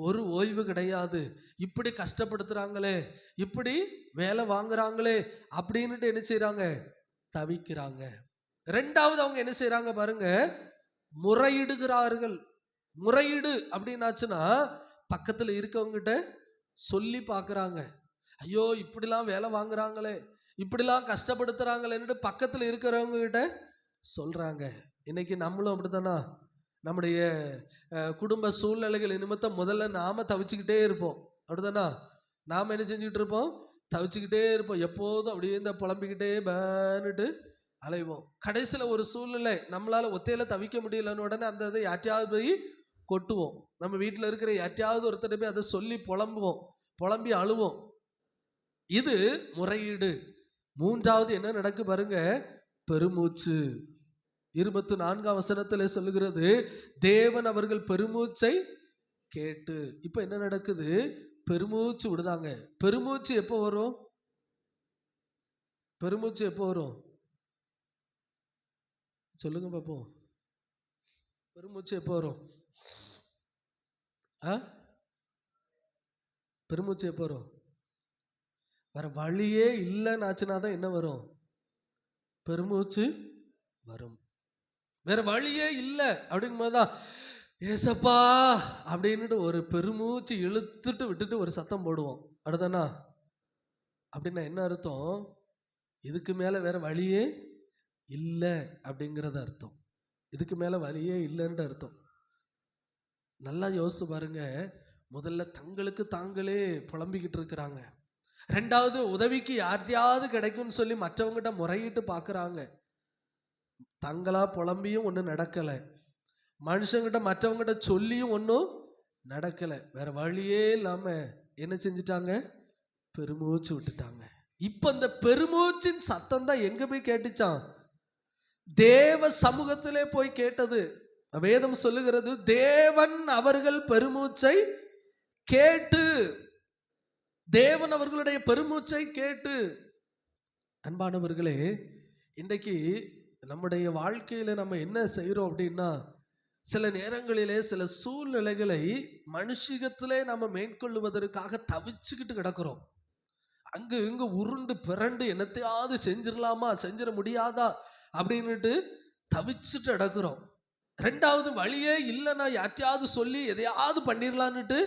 ஒரு ஓய்வு கிடையாது, இப்படி கஷ்டப்படுத்துறாங்களே, இப்படி வேலை வாங்குறாங்களே அப்படின்னுட்டு என்ன செய்யறாங்க? தவிக்கிறாங்க. ரெண்டாவது அவங்க என்ன செய்யறாங்க பாருங்க, முறையிடுகிறார்கள். முறையீடு அப்படின்னாச்சுன்னா பக்கத்துல இருக்கவங்கிட்ட சொல்லி பார்க்கறாங்க. ஐயோ இப்படிலாம் வேலை வாங்குறாங்களே, இப்படிலாம் கஷ்டப்படுத்துறாங்களேன்னு பக்கத்துல இருக்கிறவங்க கிட்ட சொல்றாங்க. இன்னைக்கு நம்மளும் அப்படித்தானா? நம்முடைய குடும்ப சூழ்நிலைகள் நிமித்தம் முதல்ல நாம தவிச்சுக்கிட்டே இருப்போம், அப்படித்தானா? நாம என்ன செஞ்சுக்கிட்டு இருப்போம்? தவிச்சுக்கிட்டே இருப்போம். எப்போதும் அப்படியே இந்த புலம்பிக்கிட்டே பேன்னுட்டு அலைவோம். கடைசியில் ஒரு சூழ்நிலை நம்மளால ஒத்தையில தவிக்க முடியலன்னு உடனே அந்த இதை யார்ட்டையாவது போய் கொட்டுவோம். நம்ம வீட்டில் இருக்கிற யார்ட்டையாவது ஒருத்தர் போய் அதை சொல்லி புலம்புவோம், புலம்பி அழுவோம். இது முறையீடு. மூன்றாவது என்ன நடக்கு பாருங்க, பெருமூச்சு. 24ஆம் வசனத்தில் சொல்லுகிறது, தேவன் அவர்கள் பெருமூச்சை கேட்டு. இப்ப என்ன நடக்குது? பெருமூச்சு விடுதாங்க. பெருமூச்சு எப்போ வரும்? பெருமூச்சு எப்போ வரும்? சொல்லுங்க பாப்போம். பெருமூச்சு எப்போ வரும்? பெருமூச்சு எப்போ வரும்? வேற வழியே இல்லைன்னு தான் என்ன வரும்? பெருமூச்சு வரும். வேற வழியே இல்லை அப்படிங்கும் போதுதான் ஏசப்பா அப்படின்னுட்டு ஒரு பெருமூச்சு இழுத்துட்டு விட்டுட்டு ஒரு சத்தம் போடுவோம், அடுத்தானா? அப்படின்னா என்ன அர்த்தம்? இதுக்கு மேல வேற வழியே இல்லை அப்படிங்கிறத அர்த்தம். இதுக்கு மேல வழியே இல்லைன்ற அர்த்தம். நல்லா யோசிச்சு பாருங்க. முதல்ல தங்களுக்கு தாங்களே புலம்பிக்கிட்டு இருக்கிறாங்க. ரெண்டாவது உதவிக்கு யார்ட்டையாவது கிடைக்கும்னு சொல்லி மற்றவங்கிட்ட முறையிட்டு பார்க்குறாங்க. தங்களா புலம்பியும் ஒன்றும் நடக்கலை, மனுஷங்கிட்ட மற்றவங்கிட்ட சொல்லியும் ஒன்றும் நடக்கலை. வேற வழியே இல்லாம என்ன செஞ்சுட்டாங்க? பெருமூச்சு விட்டுட்டாங்க. இப்ப இந்த பெருமூச்சின் சத்தம் தான் எங்க போய் கேட்டுச்சான்? தேவ சமூகத்திலே போய் கேட்டது. வேதம் சொல்லுகிறது, தேவன் அவர்கள் பெருமூச்சை கேட்டு. தேவன் அவர்களுடைய பெருமூச்சை கேட்டு. அன்பானவர்களே, இன்றைக்கு நம்முடைய வாழ்க்கையில நம்ம என்ன செய்யறோம் அப்படின்னா, சில நேரங்களிலே சில சூழ்நிலைகளை மனுஷிகத்திலே நம்ம மேற்கொள்வதற்காக தவிச்சுக்கிட்டு கிடக்கிறோம். அங்கு இங்கு உருண்டு பிறண்டு என்னத்தையாவது செஞ்சிடலாமா, செஞ்சிட முடியாதா அப்படின்னுட்டு தவிச்சுட்டு கிடக்கிறோம். ரெண்டாவது வழியே இல்லைன்னா யார்ட்டையாவது சொல்லி எதையாவது பண்ணிடலான்னுட்டு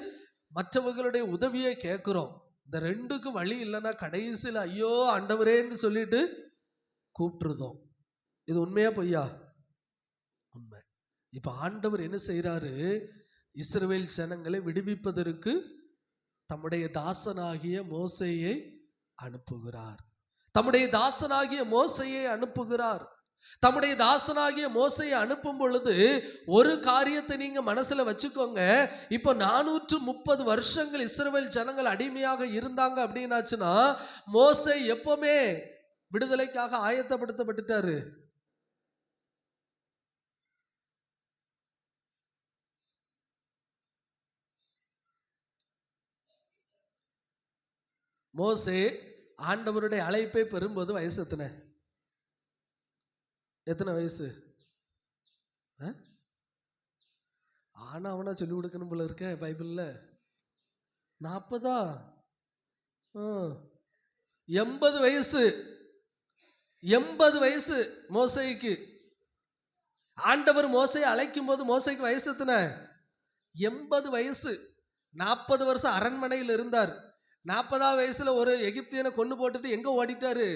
மற்றவர்களுடைய உதவியை கேட்கிறோம். இந்த ரெண்டுக்கும் வழி இல்லைன்னா கடைசியில் ஐயோ ஆண்டவரேன்னு சொல்லிட்டு கூப்பிட்டுருதோம். இது உண்மையா பொய்யா? உண்மை. இப்ப ஆண்டவர் என்ன செய்யறாரு? இஸ்ரவேல் ஜனங்களை விடுவிப்பதற்கு தம்முடைய தாசனாகிய மோசேயை அனுப்புகிறார். தம்முடைய தாசனாகிய மோசேயை அனுப்புகிறார். தம்முடைய தாசனாகிய மோசேயை அனுப்பும் பொழுது ஒரு காரியத்தை நீங்க மனசுல வச்சுக்கோங்க. இப்போ 430 வருஷங்கள் இஸ்ரவேல் ஜனங்கள் அடிமையாக இருந்தாங்க அப்படின்னாச்சுன்னா, மோசே எப்பவுமே விடுதலைக்காக ஆயத்தப்படுத்தப்பட்டுட்டாரு. மோசே ஆண்டவருடைய அழைப்பை பெறும்போது வயசு எத்தனை வயசு? ஆனா அவனா சொல்லி கொடுக்கணும் போல இருக்க பைபிள்ல. 40? 80 வயசு 80 வயசு மோசேக்கு. ஆண்டவர் மோசையை அழைக்கும் போது மோசைக்கு வயசு எத்தனை? 80 வயசு. 40 வருஷம் அரண்மனையில் இருந்தார். 40ஆவது வயசுல ஒரு எகிப்தியனை கொண்டு போட்டுட்டு எங்க ஓடிட்டாரு?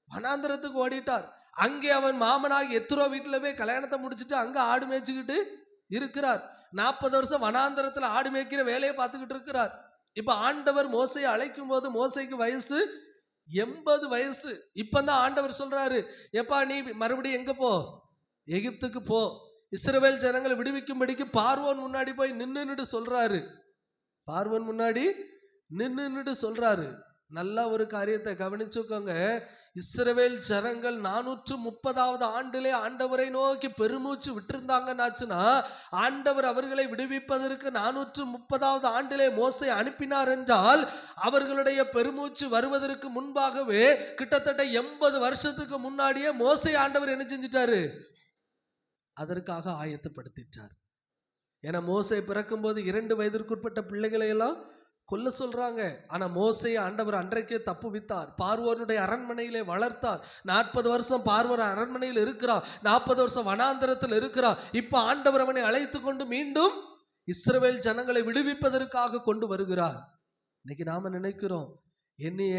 வனாந்தரத்துக்கு ஓடிட்டார். அங்கே அவன் மாமனாக எத்ரோ வீட்டுல போய் கல்யாணத்தை முடிச்சுட்டு அங்க ஆடு மேய்ச்சிக்கிட்டு இருக்கிறார். 40 வருஷம் வனாந்தரத்துல ஆடு மேய்க்கிற வேலையை பார்த்துக்கிட்டு இருக்கிறார். இப்ப ஆண்டவர் மோசையை அழைக்கும் போது மோசைக்கு வயசு 80 வயசு. இப்பதான் ஆண்டவர் சொல்றாரு, எப்பா நீ மறுபடியும் எங்க போ? எகிப்துக்கு போ. இஸ்ரவேல் ஜனங்களை விடுவிக்கும்படிக்கு பார்வோன் முன்னாடி போய் நின்னுட்டு சொல்றாரு. பார்வோன் முன்னாடி நின்னுட்டு சொல்றாரு. நல்லா ஒரு காரியத்தை கவனிச்சுக்கோங்க. இஸ்ரவேல் ஜனங்கள் 430வது ஆண்டிலே ஆண்டவரை நோக்கி பெருமூச்சு விட்டிருந்தாங்கன்னாச்சுன்னா, ஆண்டவர் அவர்களை விடுவிப்பதற்கு 430வது ஆண்டிலே மோசே அனுப்பினார் என்றால், அவர்களுடைய பெருமூச்சு வருவதற்கு முன்பாகவே கிட்டத்தட்ட 80 வருஷத்துக்கு முன்னாடியே மோசே ஆண்டவர் என்ன செஞ்சிட்டாரு? அதற்காக ஆயத்தப்படுத்திட்டார். ஏன்னா மோசே பிறக்கும் போது 2 வயதிற்குட்பட்ட பிள்ளைகளை எல்லாம் கொல்ல சொல்றாங்க. ஆனா மோசே ஆண்டவர் அன்றைக்கே தப்புவித்தார். பார்வோனுடைய அரண்மனையிலே வளர்த்தார். 40 வருஷம் பார்வோன் அரண்மனையில் இருக்கிறார். 40 வருஷம் வனாந்தரத்தில் இருக்கிறார். இப்ப ஆண்டவர் அவனை அழைத்து கொண்டு மீண்டும் இஸ்ரவேல் ஜனங்களை விடுவிப்பதற்காக கொண்டு வருகிறார். இன்னைக்கு நாம நினைக்கிறோம், என்னைய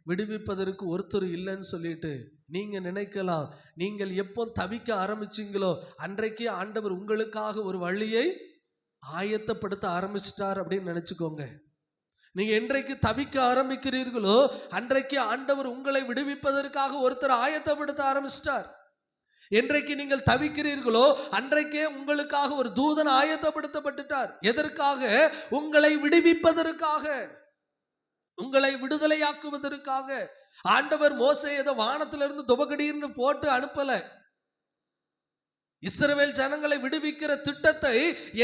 விடுவிப்பதற்கு ஒருத்தர் இல்லைன்னு சொல்லிட்டு நீங்க நினைக்கலாம். நீங்கள் எப்போ தவிக்க ஆரம்பிச்சீங்களோ அன்றைக்கே ஆண்டவர் உங்களுக்காக ஒரு வழியை ஆயத்தப்படுத்த ஆரம்பிச்சிட்டார் அப்படின்னு நினைச்சுக்கோங்க. நீங்க என்றைக்கு தவிக்க ஆரம்பிக்கிறீர்களோ அன்றைக்கு ஆண்டவர் உங்களை விடுவிப்பதற்காக ஒருத்தர் ஆயத்தப்படுத்த ஆரம்பிச்சிட்டார். என்றைக்கு நீங்கள் தவிக்கிறீர்களோ அன்றைக்கே உங்களுக்காக ஒரு தூதன் ஆயத்தப்படுத்தப்பட்டுட்டார். எதற்காக? உங்களை விடுவிப்பதற்காக, உங்களை விடுதலையாக்குவதற்காக. ஆண்டவர் மோசே ஏதோ வானத்திலிருந்து துபகடீர்னு போட்டு அனுப்பல. இஸ்ரவேல் ஜனங்களை விடுவிக்கிற திட்டத்தை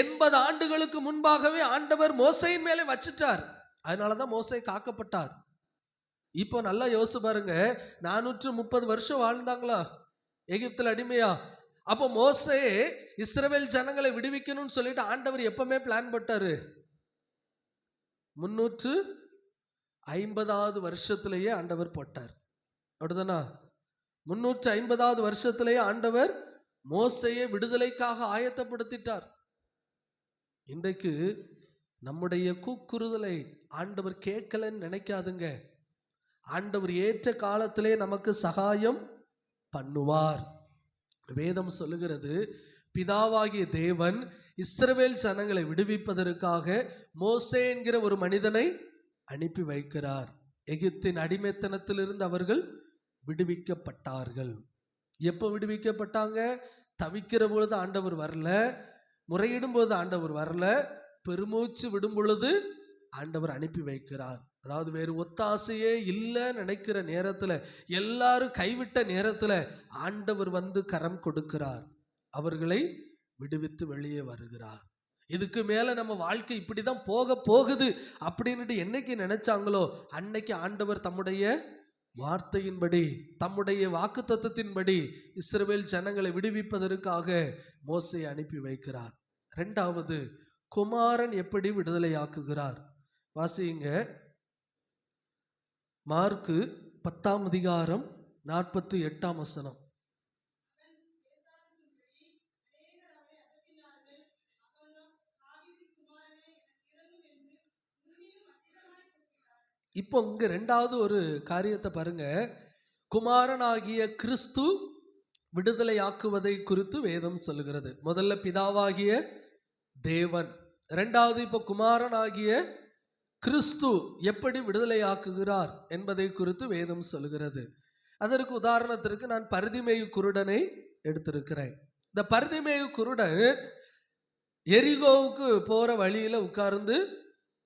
80 ஆண்டுகளுக்கு முன்பாகவே ஆண்டவர் மோசேயின் மேலே வச்சிட்டார். அதனாலதான் மோசே காக்கப்பட்டார். இப்போ நல்லா யோசிச்சு பாருங்க, 430 வருஷம் வாழ்ந்தாங்களா எகிப்தில் அடிமையா? அப்போ மோசே இஸ்ரவேல் ஜனங்களை விடுவிக்கணும்னு சொல்லிட்டு ஆண்டவர் எப்பவுமே பிளான் போட்டாரு. 350வது வருஷத்திலேயே ஆண்டவர் போட்டார். அப்படிதானா? 350வது வருஷத்திலேயே ஆண்டவர் மோசையை விடுதலைக்காக ஆயத்தப்படுத்திட்டார். இன்றைக்கு நம்முடைய கூக்குறுதலை ஆண்டவர் கேட்கலன்னு நினைக்காதுங்க. ஆண்டவர் ஏற்ற காலத்திலே நமக்கு சகாயம் பண்ணுவார். வேதம் சொல்லுகிறது, பிதாவாகிய தேவன் இஸ்ரவேல் ஜனங்களை விடுவிப்பதற்காக மோசே என்கிற ஒரு மனிதனை அனுப்பி வைக்கிறார். எகிப்தின் அடிமைத்தனத்திலிருந்து அவர்கள் விடுவிக்கப்பட்டார்கள். எப்போ விடுவிக்கப்பட்டாங்க? தவிக்கிற பொழுது ஆண்டவர் வரல, முறையிடும் போது ஆண்டவர் வரல, பெருமூச்சு விடும் பொழுது ஆண்டவர் அனுப்பி வைக்கிறார். அதாவது வேறு ஒத்தாசையே இல்லை நினைக்கிற நேரத்தில், எல்லாரும் கைவிட்ட நேரத்தில் ஆண்டவர் வந்து கரம் கொடுக்கிறார். அவர்களை விடுவித்து வெளியே வருகிறார். இதுக்கு மேல நம்ம வாழ்க்கை இப்படிதான் போக போகுது அப்படின்னு என்னைக்கு நினைச்சாங்களோ அன்னைக்கு ஆண்டவர் தம்முடைய வார்த்தையின்படி, தம்முடைய வாக்குத்தத்தத்தின்படி இஸ்ரவேல் ஜனங்களை விடுவிப்பதற்காக மோசேயை அனுப்பி வைக்கிறார். 2வது, குமாரன் எப்படி விடுதலையாக்குகிறார்? வாசியுங்க. மார்க்கு 10ஆம் அதிகாரம் 48ஆம் வசனம். இப்போ இங்க 2வது ஒரு காரியத்தை பாருங்க. குமாரனாகிய கிறிஸ்து விடுதலையாக்குவதை குறித்து வேதம் சொல்லுகிறது. முதல்ல பிதாவாகிய தேவன், 2வது இப்போ குமாரனாகிய கிறிஸ்து எப்படி விடுதலையாக்குகிறார் என்பதை குறித்து வேதம் சொல்லுகிறது. அதற்கு உதாரணத்திற்கு நான் பரிதிமேயு குருடனை எடுத்திருக்கிறேன். இந்த பரிதிமேயு குருடன் எரிகோவுக்கு போற வழியில உட்கார்ந்து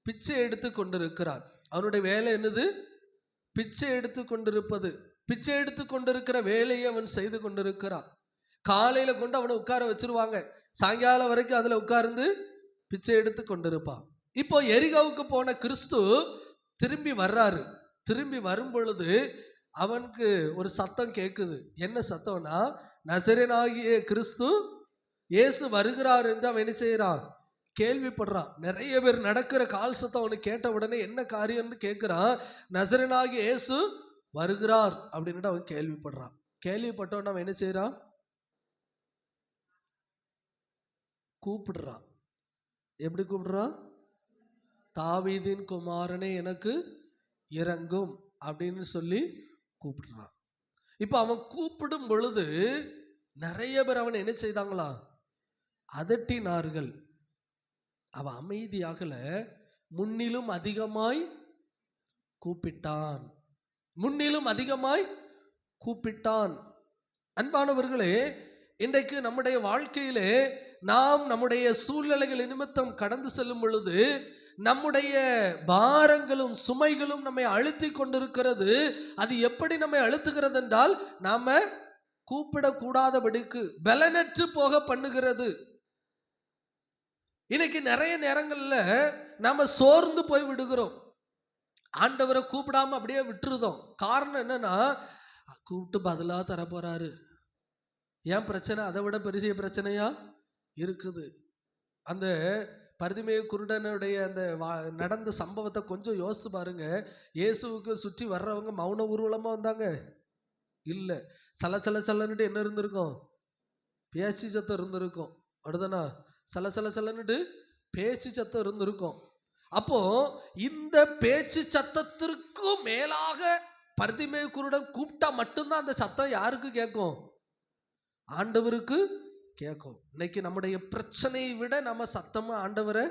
பிச்சை எடுத்து கொண்டிருக்கிறார். அவனுடைய வேலை என்னது? பிச்சை எடுத்து கொண்டிருப்பது. பிச்சை எடுத்து கொண்டிருக்கிற வேலையை அவன் செய்து கொண்டிருக்கிறான். காலையில கொண்டு அவனை உட்கார வச்சிருவாங்க, சாயங்காலம் வரைக்கும் அதுல உட்கார்ந்து பிச்சை எடுத்து கொண்டிருப்பான். இப்போ எரிகோவுக்கு போன கிறிஸ்து திரும்பி வர்றாரு. திரும்பி வரும் பொழுது அவனுக்கு ஒரு சத்தம் கேட்குது. என்ன சத்தம்னா, நசரேயனாகிய கிறிஸ்து இயேசு வருகிறார் என்று அவன் என்ன செய்யறான்? கேள்விப்படுறான். நிறைய பேர் நடக்கிற கால் சத்தம் அவனுக்கு கேட்ட உடனே என்ன காரியம்னு கேட்கிறான். நசரேயனாகிய இயேசு வருகிறார் அப்படின்னுட்டு அவன் கேள்விப்படுறான். கேள்விப்பட்டவன் அவன் என்ன செய்யறான்? கூப்பிடுறான். எப்படி கூப்பிடுறான்? தாவீதின் குமாரனே எனக்கு இறங்கும் அப்படின்னு சொல்லி கூப்பிடுறான். இப்ப அவன் கூப்பிடும் பொழுது நிறைய பேர் அவன் என்ன செய்தாங்களா? அதட்டினார்கள். அவன் அமைதியாகல, முன்னிலும் அதிகமாய் கூப்பிட்டான். முன்னிலும் அதிகமாய் கூப்பிட்டான். அன்பானவர்களே, இன்றைக்கு நம்முடைய வாழ்க்கையிலே நாம் நம்முடைய சூழ்நிலைகள் நிமித்தம் கடந்து செல்லும் பொழுது நம்முடைய பாரங்களும் சுமைகளும் நம்மை அழுத்தி கொண்டிருக்கிறது. அது எப்படி நம்மை அழுத்துகிறது என்றால், நாம கூப்பிடக்கூடாதபடிக்கு பலனற்று போக பண்ணுகிறது. இன்னைக்கு நிறைய நேரங்கள்ல நாம சோர்ந்து போய் விடுகிறோம். ஆண்டவரை கூப்பிடாம அப்படியே விட்டுருதோம். காரணம் என்னன்னா, கூப்பிட்டு பதிலா தர போறாரு. ஏன் பிரச்சனை அதை விட பெரிய பிரச்சனையா இருக்குது. அந்த பரிதிமேயு குருடனுடைய அந்த நடந்த சம்பவத்தை கொஞ்சம் யோசித்து பாருங்க. இயேசுவுக்கு சுற்றி வர்றவங்க மௌன ஊர்வலமா வந்தாங்க? இல்ல, சல சல சலன்னுட்டு என்ன இருந்திருக்கும்? பேச்சு சத்தம் இருந்திருக்கும். அடுத்தனா சல சல சலன்னுட்டு பேச்சு சத்தம் இருந்திருக்கும். அப்போ இந்த பேச்சு சத்தத்திற்கும் மேலாக பரிதிமேயு குருடன் கூப்பிட்டா மட்டும்தான் அந்த சத்தம் யாருக்கு கேட்கும்? ஆண்டவருக்கு கேட்கும். இன்னைக்கு நம்முடைய பிரச்சனையை விட நம்ம சத்தமா ஆண்டவரை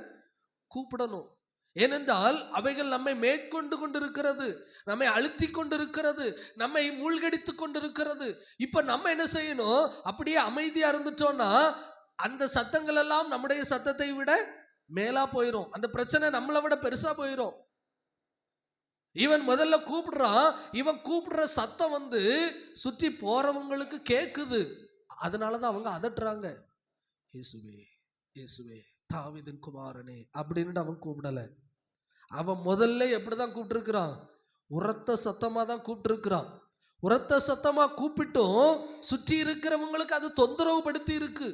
கூப்பிடணும். ஏனென்றால் அவைகள் நம்மை மேற்கொண்டு கொண்டிருக்கிறது, நம்மை அழுத்தி கொண்டிருக்கிறது, நம்மை மூழ்கடித்து கொண்டிருக்கிறது. இப்ப நம்ம என்ன செய்யணும்? அப்படியே அமைதியா இருந்துட்டோம்னா அந்த சத்தங்கள் எல்லாம் நம்முடைய சத்தத்தை விட மேலா போயிரும். அந்த பிரச்சனை நம்மளை விட பெருசா போயிரும். இவன் முதல்ல கூப்பிடுறான். இவன் கூப்பிடுற சத்தம் சுற்றி போறவங்களுக்கு கேக்குது. அதனாலதான் அவங்க அதட்டுறாங்க. இயேசுவே இயேசுவே தாவீதின் குமாரனே அப்படின்னு அவன் கூப்பிடல. அவன் முதல்ல எப்படிதான் கூப்பிட்டு இருக்கிறான்? உரத்த சத்தமா தான் கூப்பிட்டு இருக்கிறான். உரத்த சத்தமா கூப்பிட்டும் சுற்றி இருக்கிறவங்களுக்கு அது தொந்தரவு படுத்தி இருக்கு.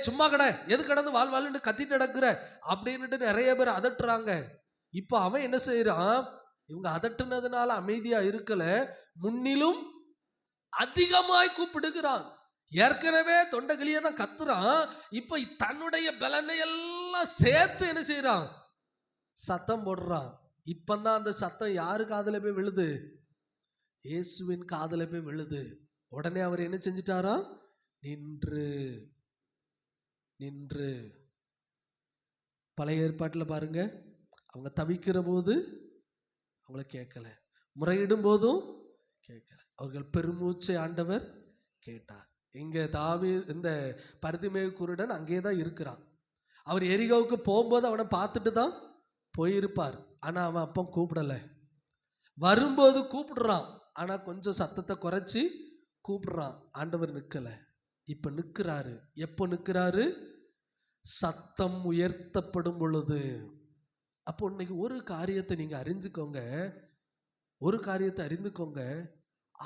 சும்மா கடை, எது கடந்து வாழ்வாள்னு கத்திட்டு நடக்கிற அப்படின்னுட்டு நிறைய பேர் அதட்டுறாங்க. இப்ப அவன் என்ன செய்யறான்? இவங்க அதட்டுனதுனால அமைதியா இருக்கல, முன்னிலும் அதிகமாய் கூப்பிடுகிறான். ஏற்கனவே தொண்டகிளியே தான் கத்துறான். இப்ப தன்னுடைய பலனை எல்லாம் சேர்த்து என்ன செய்யறான்? சத்தம் போடுறான். இப்பதான் அந்த சத்தம் யாரு காதுல போய் விழுது? இயேசுவின் காதுல போய் விழுது. உடனே அவர் என்ன செஞ்சிட்டாரா? நின்று நின்று. பழைய ஏற்பாட்டில் பாருங்க, அவங்க தவிக்கிற போது அவங்கள கேட்கல, முறையிடும் போதும் கேட்கல. அவர்கள் பெருமூச்சை ஆண்டவர் கேட்டார். இங்க இந்த பரிதிமேயு குருடன் அங்கேதான் இருக்கிறான். அவர் எரிகோவுக்கு போகும்போது அவனை பார்த்துட்டு தான் போயிருப்பார். ஆனா அவன் அப்போ கூப்பிடல. வரும்போது கூப்பிடுறான், ஆனா கொஞ்சம் சத்தத்தை குறைச்சி கூப்பிடுறான். ஆண்டவர் நிக்கல. இப்ப நிக்கிறாரு. எப்போ நிக்கிறாரு? சத்தம் உயர்த்தப்படும் பொழுது. அப்போ இன்னைக்கு ஒரு காரியத்தை நீங்க அறிந்துக்கோங்க. ஒரு காரியத்தை அறிந்துக்கோங்க.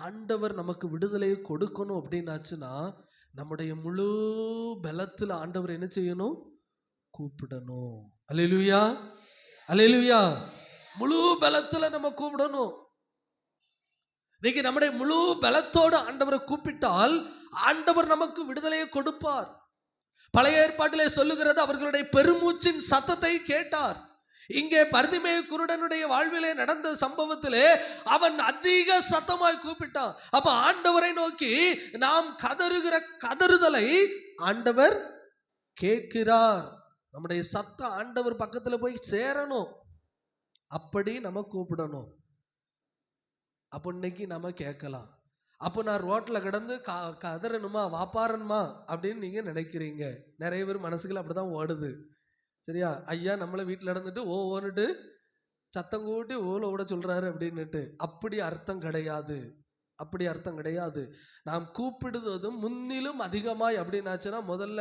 ஆண்டவர் நமக்கு விடுதலையை கொடுக்கணும் அப்படின்னாச்சுன்னா நம்முடைய முழு பலத்தில் ஆண்டவர் என்ன செய்யணும்? கூப்பிடணும். அல்லேலூயா அல்லேலூயா. முழு பலத்துல நம்ம கூப்பிடணும். இன்னைக்கு நம்முடைய முழு பலத்தோடு ஆண்டவரை கூப்பிட்டால் ஆண்டவர் நமக்கு விடுதலையை கொடுப்பார். பழைய ஏற்பாட்டிலே சொல்லுகிறது, அவர்களுடைய பெருமூச்சின் சத்தத்தை கேட்டார். இங்கே பரிதிமேயு குருடனுடைய வாழ்விலே நடந்த சம்பவத்திலே அவன் அதிக சத்தமாய் கூப்பிட்டான். அப்ப ஆண்டவரை நோக்கி நாம் கதறுகிற கதறுதலை ஆண்டவர் கேட்கிறார். நம்முடைய சத்தம் ஆண்டவர் பக்கத்துல போய் சேரணும். அப்படி நம்ம கூப்பிடணும். அப்போ இன்னைக்கு நம்ம கேட்கலாம். அப்போ நான் ரோட்டில் கிடந்து கதறணுமா, வாப்பாரணுமா அப்படின்னு நீங்க நினைக்கிறீங்க. நிறைய பேர் மனசுக்குள்ள அப்படிதான் ஓடுது. சரியா? ஐயா நம்மளை வீட்டில் நடந்துட்டு ஓன்னுட்டு சத்தம் கூட்டி ஓல ஓட சொல்றாரு அப்படின்னுட்டு. அப்படி அர்த்தம் கிடையாது. அப்படி அர்த்தம் கிடையாது. நாம் கூப்பிடுவதும் முன்னிலும் அதிகமாய் அப்படின்னாச்சுன்னா முதல்ல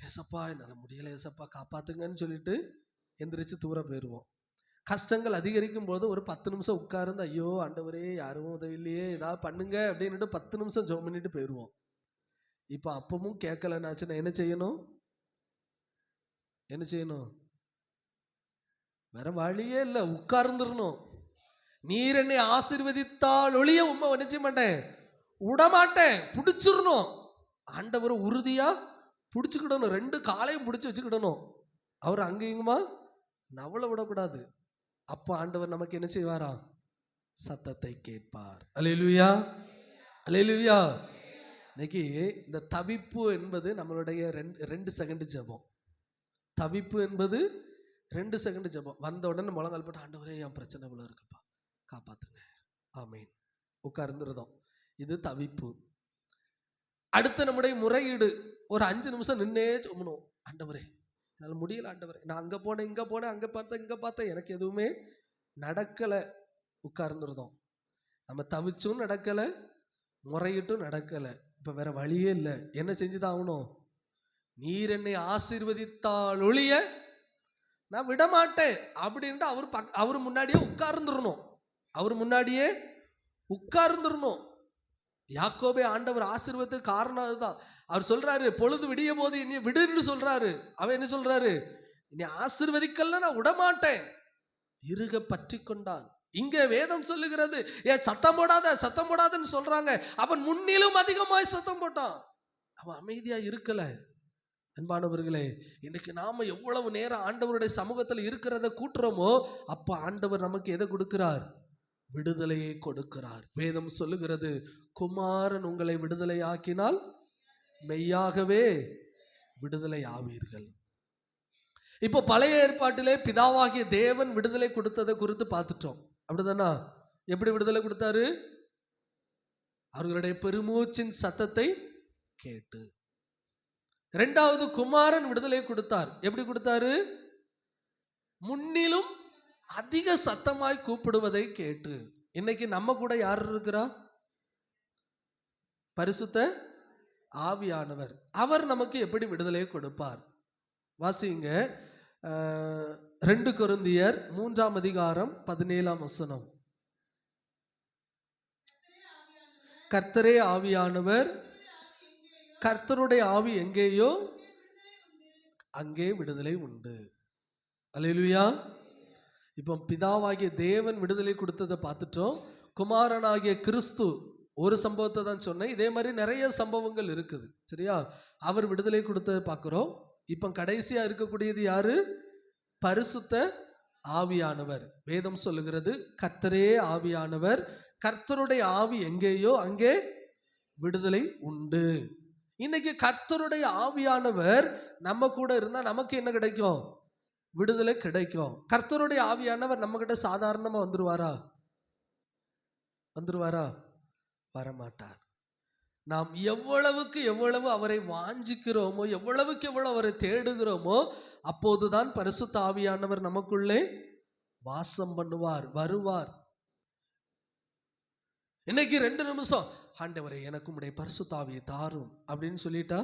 ஏசப்பா என்னால் முடியலை, ஏசப்பா காப்பாத்துங்கன்னு சொல்லிட்டு எந்திரிச்சு தூர போயிடுவோம். கஷ்டங்கள் அதிகரிக்கும் போது ஒரு 10 நிமிஷம் உட்கார்ந்து ஐயோ ஆண்டவரே யாரும் உதவி இல்லையே, ஏதாவது பண்ணுங்க அப்படின்னுட்டு 10 நிமிஷம் ஜெபம் பண்ணிட்டு போயிடுவோம். இப்போ அப்பவும் கேட்கலன்னாச்சுன்னா என்ன செய்யணும்? என்ன செய்யணும்? வேற வழியே இல்லை, உட்கார்ந்துடணும். நீர் என்னை ஆசீர்வதித்தால் ஒழிய உண்மை நினைச்ச மாட்டேன், விடமாட்டேன், பிடிச்சிடணும். ஆண்டவர் உறுதியா பிடிச்சுக்கிடணும், 2 காலையும் பிடிச்சி வச்சுக்கிடணும். அவர் அங்கேயுமா நவள விடக்கூடாது. அப்போ ஆண்டவர் நமக்கு என்ன செய்வாரா? சத்தத்தை கேட்பார். அல்லேலூயா, அல்லேலூயா. இன்னைக்கு இந்த தவிப்பு என்பது நம்மளுடைய 2 செகண்ட் ஜெபம். தவிப்பு என்பது 2 செகண்ட் ஜெபம். வந்த உடனே முழங்கால் போட்டு, ஆண்டவரே என் பிரச்சனை இவ்வளோ இருக்குப்பா, காப்பாத்துங்க, ஆமீன், உட்கார்ந்துருதோம். இது தவிப்பு. அடுத்த நம்முடைய முறையீடு, ஒரு 5 நிமிஷம் நின்னே சொல்லணும், ஆண்டவரே என்னால் முடியல, ஆண்டவரே நான் அங்கே போனேன், இங்கே போனேன், அங்கே பார்த்தேன், இங்கே பார்த்தேன், எனக்கு எதுவுமே நடக்கலை, உட்கார்ந்துருதோம். நம்ம தவிச்சும் நடக்கலை, முறையிட்டும் நடக்கலை. இப்போ வேற வழியே இல்லை, என்ன செஞ்சுதான் ஆகணும்? நீர் என்னை ஆசீர்வதித்தால் ஒழிய நான் விடமாட்டேன் அப்படின்ட்டு அவர் முன்னாடியே உட்கார்ந்துடணும். அவர் முன்னாடியே உட்கார்ந்துடணும். யாக்கோபே ஆண்டவர் ஆசீர்வாதத்துக்கு காரணம் அதுதான். அவர் சொல்றாரு, பொழுது விடிய போது என்னை விடுன்னு சொல்றாரு. அவன் என்ன சொல்றாரு? என்னை ஆசீர்வதிக்கல, நான் விடமாட்டேன், இருக பற்றி கொண்டான். இங்க வேதம் சொல்லுகிறது, ஏன் சத்தம் போடாத, சத்தம் போடாதன்னு சொல்றாங்க. அவன் முன்னிலும் அதிகமாய் சத்தம் போட்டான், அவன் அமைதியா இருக்கல. அன்பானவர்களே, இன்னைக்கு நாம எவ்வளவு நேரம் ஆண்டவருடைய சமூகத்தில் இருக்கிறத கூட்டுறோமோ, அப்ப ஆண்டவர் நமக்கு எதை கொடுக்கிறார்? விடுதலையை கொடுக்கிறார். வேதம் சொல்லுகிறது, குமாரன் உங்களை விடுதலை ஆக்கினால் மெய்யாகவே விடுதலை ஆவீர்கள். இப்போ பழைய ஏற்பாட்டிலே பிதாவாகிய தேவன் விடுதலை கொடுத்ததை குறித்து பார்த்துட்டோம், அப்படிதானா? எப்படி விடுதலை கொடுத்தாரு? அவர்களுடைய பெருமூச்சின் சத்தத்தை கேட்டு. 2வது குமாரன் விடுதலை கொடுத்தார். எப்படி கொடுத்தாரு? முன்னிலும் அதிக சத்தமாய் கூப்பிடுவதை கேட்டு. இன்னைக்கு நம்ம கூட யார் இருக்கிறா? பரிசுத்த ஆவியானவர். அவர் நமக்கு எப்படி விடுதலை கொடுப்பார்? வாசிங்க 2 கொரிந்தியர் 3ஆம் அதிகாரம் 17ஆம் வசனம். கர்த்தரே ஆவியானவர், கர்த்தருடைய ஆவி எங்கேயோ அங்கே விடுதலை உண்டு. அல்லேலூயா. இப்போ பிதாவாகிய தேவன் விடுதலை கொடுத்ததை பார்த்துட்டோம். குமாரனாகிய கிறிஸ்து ஒரு சம்பவத்தை தான் சொன்னேன், இதே மாதிரி நிறைய சம்பவங்கள் இருக்குது, சரியா? அவர் விடுதலை கொடுத்ததை பார்க்கிறோம். இப்போ கடைசியா இருக்கக்கூடியது யாரு? பரிசுத்த ஆவியானவர். வேதம் சொல்லுகிறது, கர்த்தரே ஆவியானவர், கர்த்தருடைய ஆவி எங்கேயோ அங்கே விடுதலை உண்டு. இன்னைக்கு கர்த்தருடைய ஆவியானவர் நம்ம கூட இருந்தா நமக்கு என்ன கிடைக்கும்? விடுதலை கிடைக்கும். கர்த்தருடைய ஆவியானவர் நம்ம கிட்ட சாதாரணமா வந்துருவாரா? வரமாட்டார். நாம் எவ்வளவுக்கு எவ்வளவு அவரை வாஞ்சிக்கிறோமோ, எவ்வளவுக்கு எவ்வளவு அவரை தேடுகிறோமோ, அப்போதுதான் பரிசுத்த ஆவியானவர் நமக்குள்ளே வாசம் பண்ணுவார், வருவார். இன்னைக்கு 2 நிமிஷம், ஆண்டவரே எனக்கு உம்முடைய பரிசுத்த ஆவியை தாரும் அப்படின்னு சொல்லிட்டா,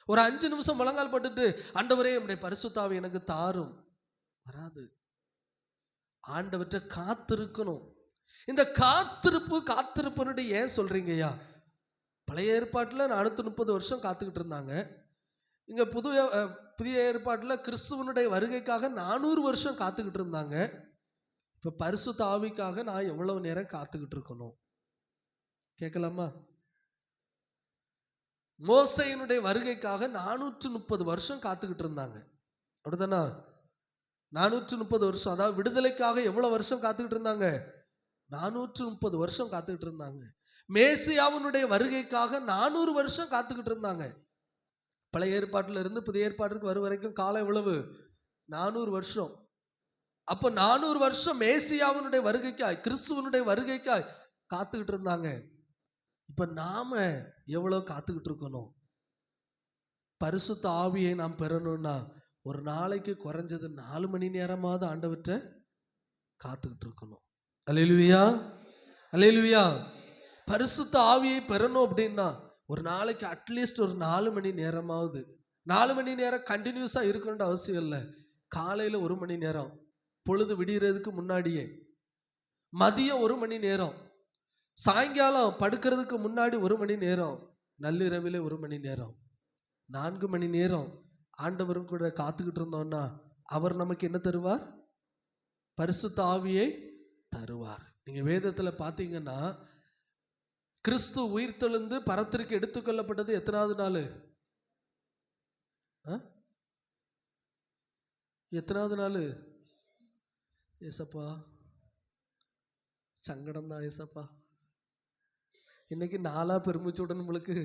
ஒரு 5 நிமிஷம் முழங்கால் பட்டுட்டு ஆண்டவரே உம்முடைய பரிசுத்த ஆவி எனக்கு தாரும், வராது. ஆண்டவற்றை காத்திருக்கணும். இந்த காத்திருப்புன்னு ஏன் சொல்றீங்கய்யா? பழைய ஏற்பாட்டில் 430 வருஷம் காத்துக்கிட்டு இருந்தாங்க. இங்க புதிய ஏற்பாட்டில் கிறிஸ்துவனுடைய வருகைக்காக 400 வருஷம் காத்துக்கிட்டு இருந்தாங்க. இப்போ பரிசுத்த ஆவிக்காக நான் எவ்வளவு நேரம் காத்துக்கிட்டு இருக்கணும் கேட்கலாமா? மோசேயினுடைய வருகைக்காக 430 வருஷம் காத்துக்கிட்டு இருந்தாங்க, அப்படிதானா? 430 வருஷம், அதாவது விடுதலைக்காக எவ்வளவு வருஷம் காத்துக்கிட்டு இருந்தாங்க? 430 வருஷம் காத்துக்கிட்டு இருந்தாங்க. மேசியாவினுடைய வருகைக்காக 400 வருஷம் காத்துக்கிட்டு இருந்தாங்க. பழைய ஏற்பாட்டில் இருந்து புதிய ஏற்பாட்டுக்கு வரும் வரைக்கும் காலம் எவ்வளவு? 400 வருஷம். அப்போ 400 வருஷம் மேசியாவினுடைய வருகைக்காய், கிறிஸ்துவனுடைய வருகைக்காய் காத்துக்கிட்டு இருந்தாங்க. இப்ப நாம எவ்வளவு காத்துக்கிட்டு இருக்கணும்? பரிசுத்த ஆவியை நாம் பெறணும்னா ஒரு நாளைக்கு குறைஞ்சது 4 மணி நேரமாவது ஆண்டவற்றை காத்துக்கிட்டு இருக்கணும். அல்லேலூயா, அல்லேலூயா. பரிசுத்த ஆவியை பெறணும் அப்படின்னா ஒரு நாளைக்கு அட்லீஸ்ட் ஒரு 4 மணி நேரமாவது. 4 மணி நேரம் கண்டினியூஸா இருக்கணும்னு அவசியம் இல்லை. காலையில 1 மணி நேரம், பொழுது விடியறதுக்கு முன்னாடியே, மதியம் 1 மணி நேரம், சாயங்காலம் படுக்கிறதுக்கு முன்னாடி 1 மணி நேரம், நள்ளிரவிலே 1 மணி நேரம், 4 மணி நேரம் ஆண்டவரும் கூட காத்துக்கிட்டு இருந்தோம்னா அவர் நமக்கு என்ன தருவார்? பரிசுத்த ஆவியை தருவார். நீங்க வேதத்துல பாத்தீங்கன்னா கிறிஸ்து உயிர்த்தெழுந்து பரத்திற்கு எடுத்துக்கொள்ளப்பட்டது எத்தனாவது நாள்? எத்தனாவது நாள்? ஏசப்பா சங்கடம் தான் ஏசப்பா. இன்னைக்கு நாளா பெருமிச்சுடன் உங்களுக்கு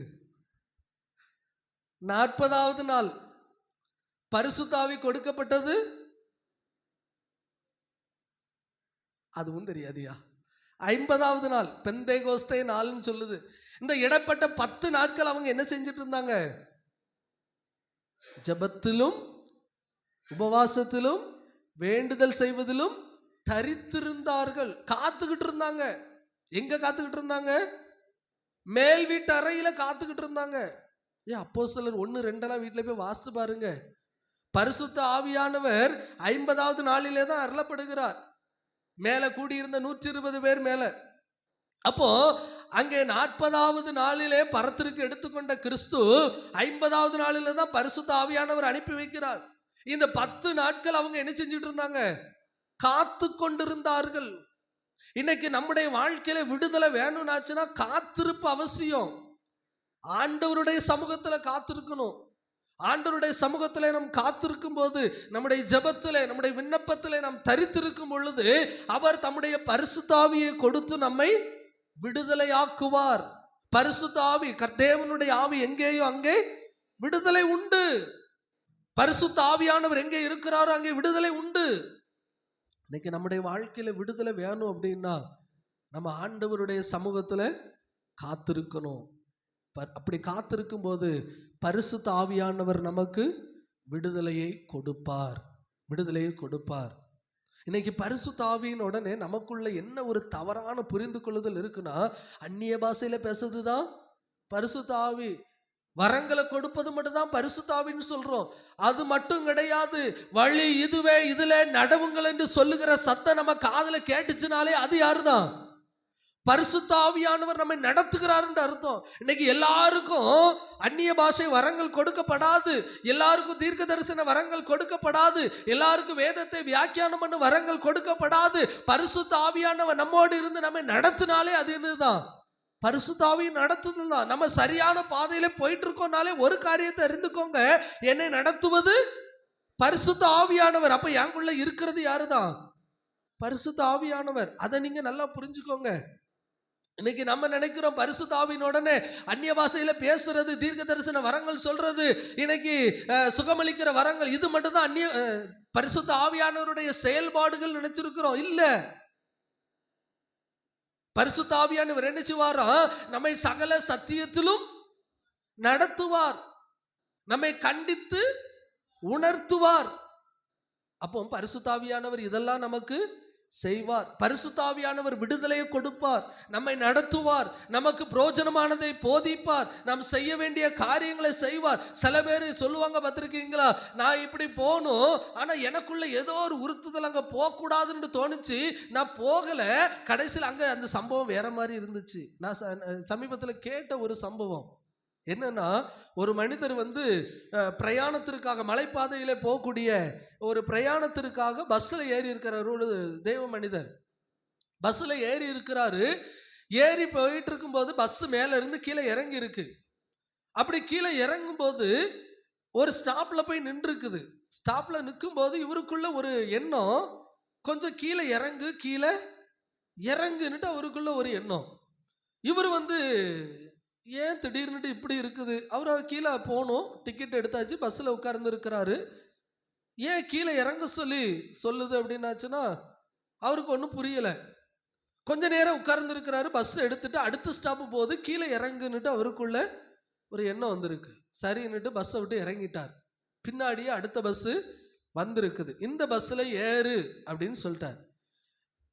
40வது நாள் பரிசுத்த ஆவி கொடுக்கப்பட்டது. அதுவும் தெரியாதியா? 50வது நாள் பெந்தேகோஸ்தே நாள்னு சொல்லுது. இந்த இடப்பட்ட 10 நாட்கள் அவங்க என்ன செஞ்சிட்டு இருந்தாங்க? ஜெபத்திலும் உபவாசத்திலும் வேண்டுதல் செய்வதிலும் தரித்திருந்தார்கள். காத்துக்கிட்டு இருந்தாங்க. எங்க காத்துக்கிட்டு இருந்தாங்க? மேல் வீட்டு அறையில காத்துக்கிட்டு இருந்தாங்க. அப்போஸ்தலர் 1-2 வீட்டுல போய் வாசித்து பாருங்க. பரிசுத்த ஆவியானவர் 50வது நாளிலே தான் அருளப்படுகிறார். மேல கூடியிருந்த 120 பேர் மேல. அப்போ அங்கே 40வது நாளிலே பரத்திற்கு எடுத்துக்கொண்ட கிறிஸ்து 50வது நாளிலே தான் பரிசுத்த ஆவியானவர் அனுப்பி வைக்கிறார். இந்த 10 நாட்கள் அவங்க என்ன செஞ்சுட்டு இருந்தாங்க? காத்து கொண்டிருந்தார்கள். இன்னைக்கு நம்முடைய வாழ்க்கையில விடுதலை வேணும்னாச்சுன்னா காத்திருப்பு அவசியம். ஆண்டவருடைய சமூகத்துல காத்திருக்கணும். ஆண்டவருடைய சமூகத்திலே நாம் காத்திருக்கும் போது, நம்முடைய ஜெபத்திலே நம்முடைய விண்ணப்பத்திலே நாம் தரித்திருக்கும் பொழுது அவர் தம்முடைய பரிசுத்த ஆவியை கொடுத்து நம்மை விடுதலையாக்குவார். பரிசுத்த ஆவி, தேவனுடைய ஆவி எங்கேயோ அங்கே விடுதலை உண்டு. பரிசுத்த ஆவியானவர் எங்கே இருக்கிறாரோ அங்கே விடுதலை உண்டு. இன்னைக்கு நம்முடைய வாழ்க்கையில விடுதலை வேணும் அப்படின்னா நம்ம ஆண்டவருடைய சமூகத்துல காத்திருக்கணும். அப்படி காத்திருக்கும் போது பரிசுத்த ஆவியானவர் நமக்கு விடுதலையை கொடுப்பார். விடுதலையை கொடுப்பார். இன்னைக்கு பரிசுத்த ஆவியின் உடனே நமக்குள்ள என்ன ஒரு தவறான புரிந்து கொள்ளுதல் இருக்குன்னா, அந்நிய பாஷையில பேசுறதுதான் பரிசுத்த ஆவி. வரங்களை கொடுப்பது மட்டும்தான் பரிசுத்த ஆவின்னு சொல்றோம். அது மட்டும் கிடையாது. வழி இதுவே, இதுல நடவுங்கள் என்று சொல்லுகிற சத்தம் நம்ம காதுல கேட்டுச்சுனாலே அது யாருதான்? பரிசுத்த ஆவியானவர் நம்மை நடத்துகிறார் என்று அர்த்தம். இன்னைக்கு எல்லாருக்கும் அந்நிய பாஷை வரங்கள் கொடுக்கப்படாது. எல்லாருக்கும் தீர்க்க தரிசன வரங்கள் கொடுக்கப்படாது. எல்லாருக்கும் வேதத்தை வியாக்கியானம் பண்ண வரங்கள் கொடுக்கப்படாது. பரிசுத்த ஆவியானவர் நம்மோடு இருந்து நம்மை நடத்தினாலே அது என்னதுதான்? பரிசுத்த ஆவி நடத்துதல் தான். நம்ம சரியான பாதையில போயிட்டு இருக்கோம்னாலே ஒரு காரியத்தை அறிந்துக்கோங்க, என்னை நடத்துவது பரிசுத்த ஆவியானவர். அப்ப எனக்குள்ள இருக்கிறது யாருதான்? பரிசுத்த ஆவியானவர். அதை நீங்க நல்லா புரிஞ்சுக்கோங்க. இன்னைக்கு நம்ம நினைக்கிறோம் பரிசுத்த ஆவியின் உடனே அந்நிய பாஷையில பேசுறது, தீர்க்க தரிசன வரங்கள் சொல்றது, இன்னைக்கு சுகமளிக்கிற வரங்கள், இது மட்டும் தான் அந்நிய பரிசுத்த ஆவியானவருடைய செயல்பாடுகள் நினைச்சிருக்கிறோம். இல்ல, பரிசுத்த ஆவியானவர் என்ன செய்வாரா? நம்மை சகல சத்தியத்திலும் நடத்துவார். நம்மை கண்டித்து உணர்த்துவார். அப்போ பரிசுத்த ஆவியானவர் இதெல்லாம் நமக்கு செய்வார். பரிசுத்த ஆவியானவர் விடுதலையை கொடுப்பார், நம்மை நடத்துவார், நமக்கு பிரயோஜனமானதை போதிப்பார், நாம் செய்ய வேண்டிய காரியங்களை செய்வார். சில பேர் சொல்லுவாங்க, பார்த்திருக்கீங்களா, நான் இப்படி போகணும், ஆனா எனக்குள்ள ஏதோ ஒரு உறுத்துதல் அங்க போக கூடாதுன்னு தோணுச்சு, நான் போகல, கடைசியில் அங்க அந்த சம்பவம் வேற மாதிரி இருந்துச்சு. நான் சமீபத்துல கேட்ட ஒரு சம்பவம் என்னன்னா, ஒரு மனிதர் பிரயாணத்திற்காக மலைப்பாதையில போகக்கூடிய ஒரு பிரயாணத்திற்காக பஸ்ல ஏறி இருக்கிறார். ஒரு தேவ மனிதர் பஸ்ல ஏறி இருக்கிறாரு. ஏறி போயிட்டு இருக்கும் போது பஸ் மேல இருந்து கீழே இறங்கி இருக்கு. அப்படி கீழே இறங்கும் போது ஒரு ஸ்டாப்ல போய் நின்று இருக்குது. ஸ்டாப்ல நிற்கும் போது இவருக்குள்ள ஒரு எண்ணம், கொஞ்சம் கீழே இறங்குன்னுட்டு அவருக்குள்ள ஒரு எண்ணம். இவர் ஏன் திடீர்னுட்டு இப்படி இருக்குது? அவர் கீழே போகணும், டிக்கெட் எடுத்தாச்சு, பஸ்ஸில் உட்கார்ந்து இருக்கிறாரு. ஏன் கீழே இறங்க சொல்லுது அப்படின்னாச்சுன்னா அவருக்கு ஒன்றும் புரியலை. கொஞ்ச நேரம் உட்கார்ந்து இருக்கிறாரு. பஸ் எடுத்துட்டு அடுத்த ஸ்டாப்பு போகுது, கீழே இறங்குன்னுட்டு அவருக்குள்ள ஒரு எண்ணம் வந்திருக்கு. சரின்னுட்டு பஸ்ஸை விட்டு இறங்கிட்டார். பின்னாடியே அடுத்த பஸ்ஸு வந்திருக்குது. இந்த பஸ்ஸில் ஏறு அப்படின்னு சொல்லிட்டார்.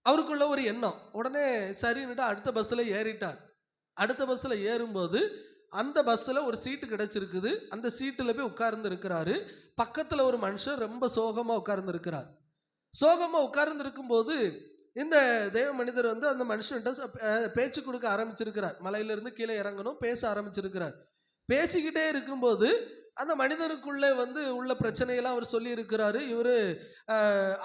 அவருக்குள்ள ஒரு எண்ணம். உடனே சரின்னுட்டு அடுத்த பஸ்ஸில் ஏறிட்டார். அடுத்த பஸ்ஸில் ஏறும்போது அந்த பஸ்ஸில் ஒரு சீட்டு கிடைச்சிருக்குது. அந்த சீட்டில் போய் உட்கார்ந்து இருக்கிறாரு. பக்கத்தில் ஒரு மனுஷன் ரொம்ப சோகமாக உட்கார்ந்து இருக்கிறார். சோகமாக உட்கார்ந்து இருக்கும்போது இந்த தேவ மனிதர் அந்த மனுஷன்கிட்ட பேச்சு கொடுக்க ஆரம்பிச்சிருக்கிறார். மலையிலிருந்து கீழே இறங்கணும், பேச ஆரம்பிச்சிருக்கிறார். பேசிக்கிட்டே இருக்கும்போது அந்த மனிதனுக்குள்ளே உள்ள பிரச்சனையெல்லாம் அவர் சொல்லி இருக்கிறாரு. இவரு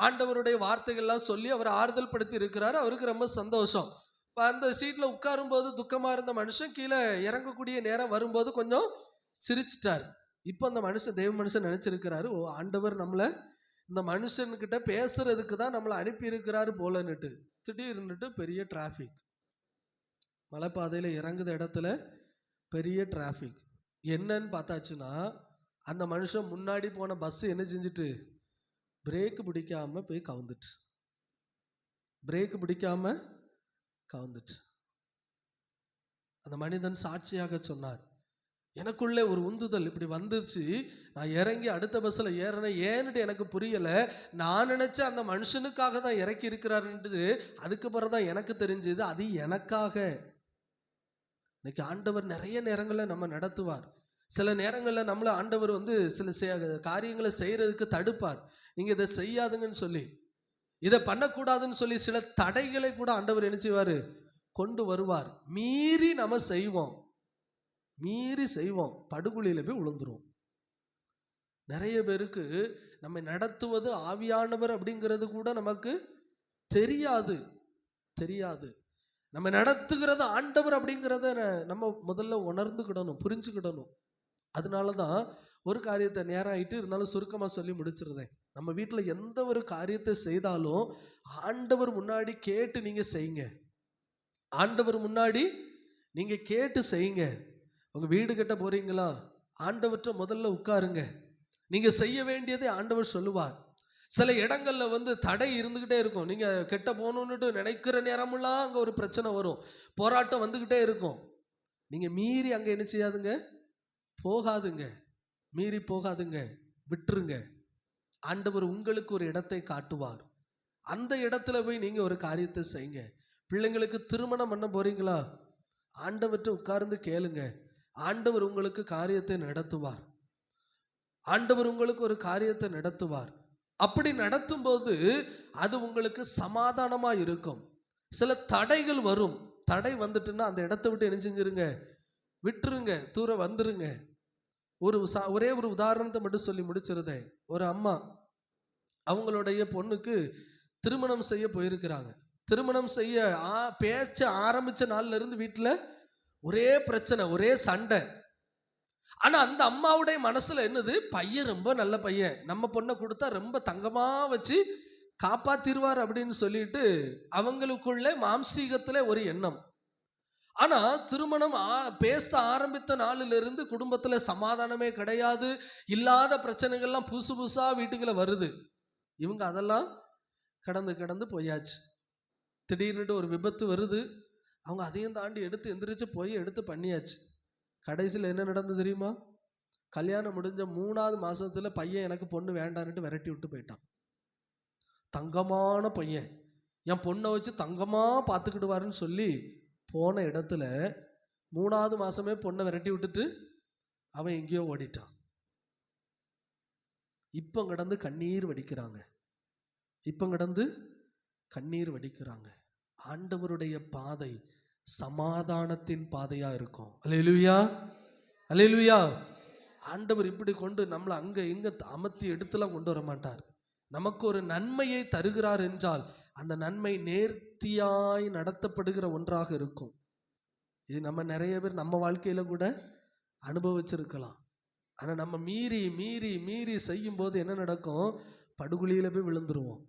ஆண்டவருடைய வார்த்தைகள்லாம் சொல்லி அவர் ஆறுதல் படுத்தி இருக்கிறாரு. அவருக்கு ரொம்ப சந்தோஷம். இப்போ அந்த சீட்ல உட்காரும் போது துக்கமா இருந்த மனுஷன் கீழே இறங்கக்கூடிய நேரம் வரும்போது கொஞ்சம் சிரிச்சிட்டார். இப்போ அந்த மனுஷன் தேவ மனுஷன் நினைச்சிருக்கிறாரு, ஓ ஆண்டவர் நம்மளை இந்த மனுஷன்கிட்ட பேசுறதுக்கு தான் நம்மளை அனுப்பி இருக்கிறாரு போலன்னுட்டு. திடீர்னுட்டு பெரிய டிராஃபிக், மலைப்பாதையில இறங்குத இடத்துல பெரிய டிராஃபிக். என்னன்னு பார்த்தாச்சுன்னா, அந்த மனுஷன் முன்னாடி போன பஸ் என்ன செஞ்சுட்டு பிரேக் பிடிக்காம போய் கவுந்துட்டு, பிரேக் பிடிக்காம கவுந்துட்டு. அந்த மனிதன் சாட்சியாக சொன்னார், எனக்குள்ளே ஒரு உந்துதல் இப்படி வந்துச்சு, நான் இறங்கி அடுத்த பஸ்ஸில் ஏறினேன், ஏன்னுட்டு எனக்கு புரியலை. நான் நினச்ச அந்த மனுஷனுக்காக தான் இறக்கி இருக்கிறாருன்ட்டு அதுக்கப்புறம் தான் எனக்கு தெரிஞ்சது அது எனக்காக. இன்னைக்கு ஆண்டவர் நிறைய நேரங்களில் நம்ம நடத்துவார். சில நேரங்களில் நம்மளை ஆண்டவர் சில காரியங்களை செய்கிறதுக்கு தடுப்பார். நீங்கள் இதை செய்யாதுங்கன்னு சொல்லி, இதை பண்ணக்கூடாதுன்னு சொல்லி சில தடைகளை கூட ஆண்டவர் என்ன செய்வார், கொண்டு வருவார். மீறி நம்ம செய்வோம், மீறி செய்வோம், படுகொலியில் போய் விழுந்துருவோம். நிறைய பேருக்கு நம்ம நடத்துவது ஆவியானவர் அப்படிங்கிறது கூட நமக்கு தெரியாது. நம்ம நடத்துகிறது ஆண்டவர் அப்படிங்கிறத நம்ம முதல்ல உணர்ந்துக்கிடணும், புரிஞ்சுக்கிடணும். அதனால தான் ஒரு காரியத்தை நேரம் ஆகிட்டு இருந்தாலும் சுருக்கமாக சொல்லி முடிச்சிருந்தேன். நம்ம வீட்டில் எந்த ஒரு காரியத்தை செய்தாலும் ஆண்டவர் முன்னாடி கேட்டு நீங்கள் செய்யுங்க. ஆண்டவர் முன்னாடி நீங்கள் கேட்டு செய்யுங்க. உங்கள் வீடு கட்ட போகிறீங்களா, ஆண்டவற்றை முதல்ல உட்காருங்க. நீங்கள் செய்ய வேண்டியதை ஆண்டவர் சொல்லுவார். சில இடங்களில் தடை இருந்துக்கிட்டே இருக்கும். நீங்கள் கெட்ட போகணுன்னுட்டு நினைக்கிற நேரமெல்லாம் அங்கே ஒரு பிரச்சனை வரும், போராட்டம் வந்துக்கிட்டே இருக்கும். நீங்கள் மீறி அங்கே என்ன செய்யாதுங்க, போகாதுங்க, மீறி போகாதுங்க, விட்டுருங்க. ஆண்டவர் உங்களுக்கு ஒரு இடத்தை காட்டுவார். அந்த இடத்துல போய் நீங்கள் ஒரு காரியத்தை செய்யுங்க. பிள்ளைங்களுக்கு திருமணம் பண்ண போறீங்களா, ஆண்டவற்றை உட்கார்ந்து கேளுங்க. ஆண்டவர் உங்களுக்கு காரியத்தை நடத்துவார். ஆண்டவர் உங்களுக்கு ஒரு காரியத்தை நடத்துவார். அப்படி நடத்தும் போது அது உங்களுக்கு சமாதானமா இருக்கும். சில தடைகள் வரும், தடை வந்துட்டுன்னா அந்த இடத்த விட்டு என்ன செஞ்சிருங்க, விட்டுருங்க, தூரம் வந்துருங்க. ஒரே ஒரு உதாரணத்தை மட்டும் சொல்லி முடிச்சிருந்தேன். ஒரு அம்மா அவங்களுடைய பொண்ணுக்கு திருமணம் செய்ய போயிருக்கிறாங்க. திருமணம் செய்ய பேச்ச ஆரம்பிச்ச நாள்ல இருந்து வீட்டில் ஒரே பிரச்சனை, ஒரே சண்டை. ஆனா அந்த அம்மாவுடைய மனசுல என்னது, பையன் ரொம்ப நல்ல பையன், நம்ம பொண்ணை கொடுத்தா ரொம்ப தங்கமா வச்சு காப்பாத்திருவார் அப்படின்னு சொல்லிட்டு அவங்களுக்குள்ள மாம்சீகத்துல ஒரு எண்ணம். ஆனா திருமணம் பேச ஆரம்பித்த நாளிலிருந்து குடும்பத்துல சமாதானமே கிடையாது. இல்லாத பிரச்சனைகள்லாம் புதுசு புதுசா வீட்டுக்குள்ள வருது. இவங்க அதெல்லாம் கடந்து போயாச்சு. திடீர்னுட்டு ஒரு விபத்து வருது. அவங்க அதையும் தாண்டி எடுத்து எந்திரிச்சு போய் எடுத்து பண்ணியாச்சு. கடைசியில் என்ன நடந்தது தெரியுமா? கல்யாணம் முடிஞ்ச 3வது மாசத்துல பையன் எனக்கு பொண்ணு வேண்டான்னுட்டு விரட்டி விட்டு போயிட்டான். தங்கமான பையன், என் பொண்ணை வச்சு தங்கமா பார்த்துக்கிடுவாருன்னு சொல்லி போன இடத்துல 3வது மாசமே பொண்ணை விரட்டி விட்டுட்டு அவன் எங்கேயோ ஓடிட்டான். இப்போ கிடந்து கண்ணீர் வடிக்கிறாங்க. ஆண்டவருடைய பாதை சமாதானத்தின் பாதையா இருக்கும். அல்லேலூயா, அல்லேலூயா. ஆண்டவர் இப்படி கொண்டு நம்மளை அங்க இங்க அமர்த்தி எடுத்துலாம் கொண்டு வர மாட்டார். நமக்கு ஒரு நன்மையை தருகிறார் என்றால் அந்த நன்மை நேர்த்தியாய் நடத்தப்படுகிற ஒன்றாக இருக்கும். இது நம்ம நிறைய பேர் நம்ம வாழ்க்கையில கூட அனுபவிச்சிருக்கலாம். ஆனா நம்ம மீறி மீறி மீறி செய்யும் போது என்ன நடக்கும், படுகுழியில போய் விழுந்துருவோம்.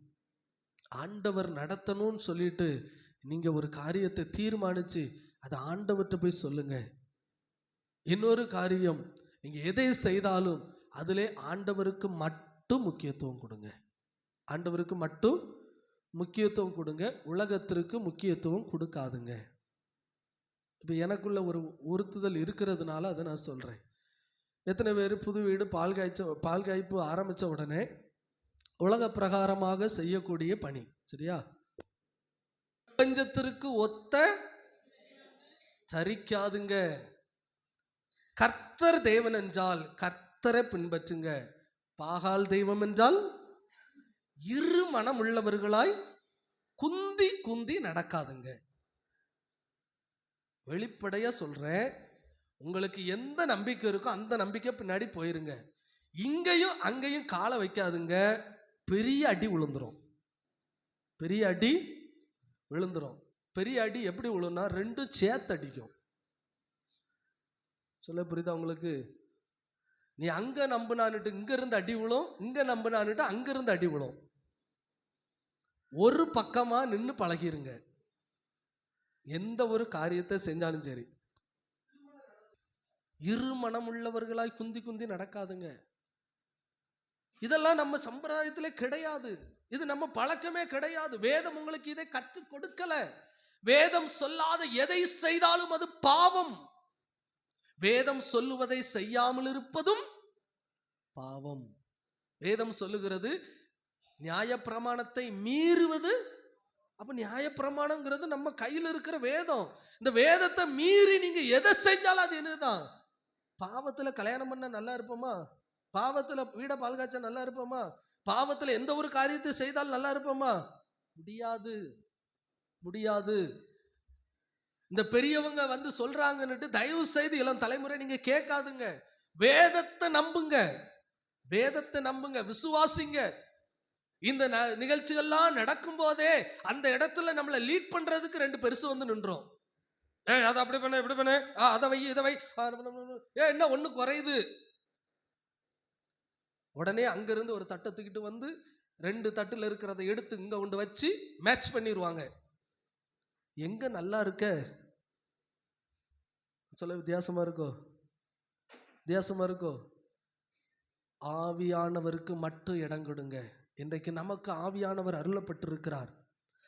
ஆண்டவர் நடத்தணும்னு சொல்லிட்டு நீங்க ஒரு காரியத்தை தீர்மானிச்சு அதை ஆண்டவர்கிட்ட போய் சொல்லுங்க. இன்னொரு காரியம், நீங்க எதை செய்தாலும் அதிலே ஆண்டவருக்கு மட்டும் முக்கியத்துவம் கொடுங்க. ஆண்டவருக்கு மட்டும் முக்கியத்துவம் கொடுங்க, உலகத்திற்கு முக்கியத்துவம் கொடுக்காதுங்க. இப்போ எனக்குள்ள ஒரு உறுத்துதல் இருக்கிறதுனால அதை நான் சொல்றேன். எத்தனை பேர் புது வீடு பால் காய்ப்பு ஆரம்பிச்ச உடனே உலக பிரகாரமாக செய்யக்கூடிய பணி, சரியா, பிரபஞ்சத்திற்கு ஒத்த தரிக்காதுங்க. கர்த்தர் தேவன் என்றால் கர்த்தரை பின்பற்றுங்க. பாகால் தெய்வம் என்றால் இரு மனம் உள்ளவர்களாய் குந்தி குந்தி நடக்காதுங்க. வெளிப்படையா சொல்றேன், உங்களுக்கு எந்த நம்பிக்கை இருக்கோ அந்த நம்பிக்கை பின்னாடி போயிருங்க. இங்கேயும் அங்கேயும் காலை வைக்காதுங்க. பெரிய அடி விழுந்துரும். பெரிய அடி விழுந்துரும். பெரிய அடி எப்படி விழுன்னா ரெண்டும் சேர்த்து அடிக்கும். சொல்ல புரியுதா உங்களுக்கு? நீ அங்க நம்பினான்னுட்டு இங்க இருந்து அடி விழும், இங்க நம்பினான்னுட்டு அங்க இருந்து அடி விழும். ஒரு பக்கமா நின்று பழகிருங்க. எந்த ஒரு காரியத்தை செஞ்சாலும் சரி, இரு மனம் உள்ளவர்களாய் குந்தி குந்தி நடக்காதுங்க. இதெல்லாம் நம்ம சம்பிரதாயத்திலே கிடையாது. இது நம்ம பழக்கமே கிடையாது. வேதம் உங்களுக்கு இதை கற்றுக் கொடுக்கல. வேதம் சொல்லாத எதை செய்தாலும் அது பாவம். வேதம் சொல்லுவதை செய்யாமல் இருப்பதும் பாவம். வேதம் சொல்லுகிறது நியாயப்பிரமாணத்தை மீறுவது. அப்ப நியாயப்பிரமாணம்ங்கிறது நம்ம கையில் இருக்கிற வேதம். இந்த வேதத்தை மீறி நீங்க எதை செஞ்சாலும் அது என்னதான்? பாவத்துல கல்யாணம் பண்ண நல்லா இருப்போமா? பாவத்துல வீட பால்காய்ச்சா நல்லா இருப்போமா? பாவத்துல எந்த ஒரு காரியத்தை செய்தால் நல்லா இருப்போமா? முடியாது, முடியாது. இந்த பெரியவங்க வந்து சொல்றாங்கன்னுட்டு தயவு செய்து இளம் தலைமுறை நீங்க கேட்காதுங்க. வேதத்தை நம்புங்க, வேதத்தை நம்புங்க, விசுவாசிங்க. இந்த நிகழ்ச்சிகள்லாம் நடக்கும் போதே அந்த இடத்துல நம்மளை லீட் பண்றதுக்கு ரெண்டு பெருசு வந்து நின்றோம். அதை அப்படி பண்ண இப்படி பண்ண, அதை வை இதை வை, என்ன ஒண்ணு குறையுது. உடனே அங்கிருந்து ஒரு தட்டை தூக்கிட்டு வந்து ரெண்டு தட்டுல இருக்கிறத எடுத்து இங்க கொண்டு வச்சு மேட்ச் பண்ணிடுவாங்க. எங்க நல்லா இருக்க சொல்ல வித்தியாசமா இருக்கோ? வித்தியாசமா இருக்கோ? ஆவியானவருக்கு மட்டும் இடம் கொடுங்க. இன்றைக்கு நமக்கு ஆவியானவர் அருளப்பட்டிருக்கிறார்.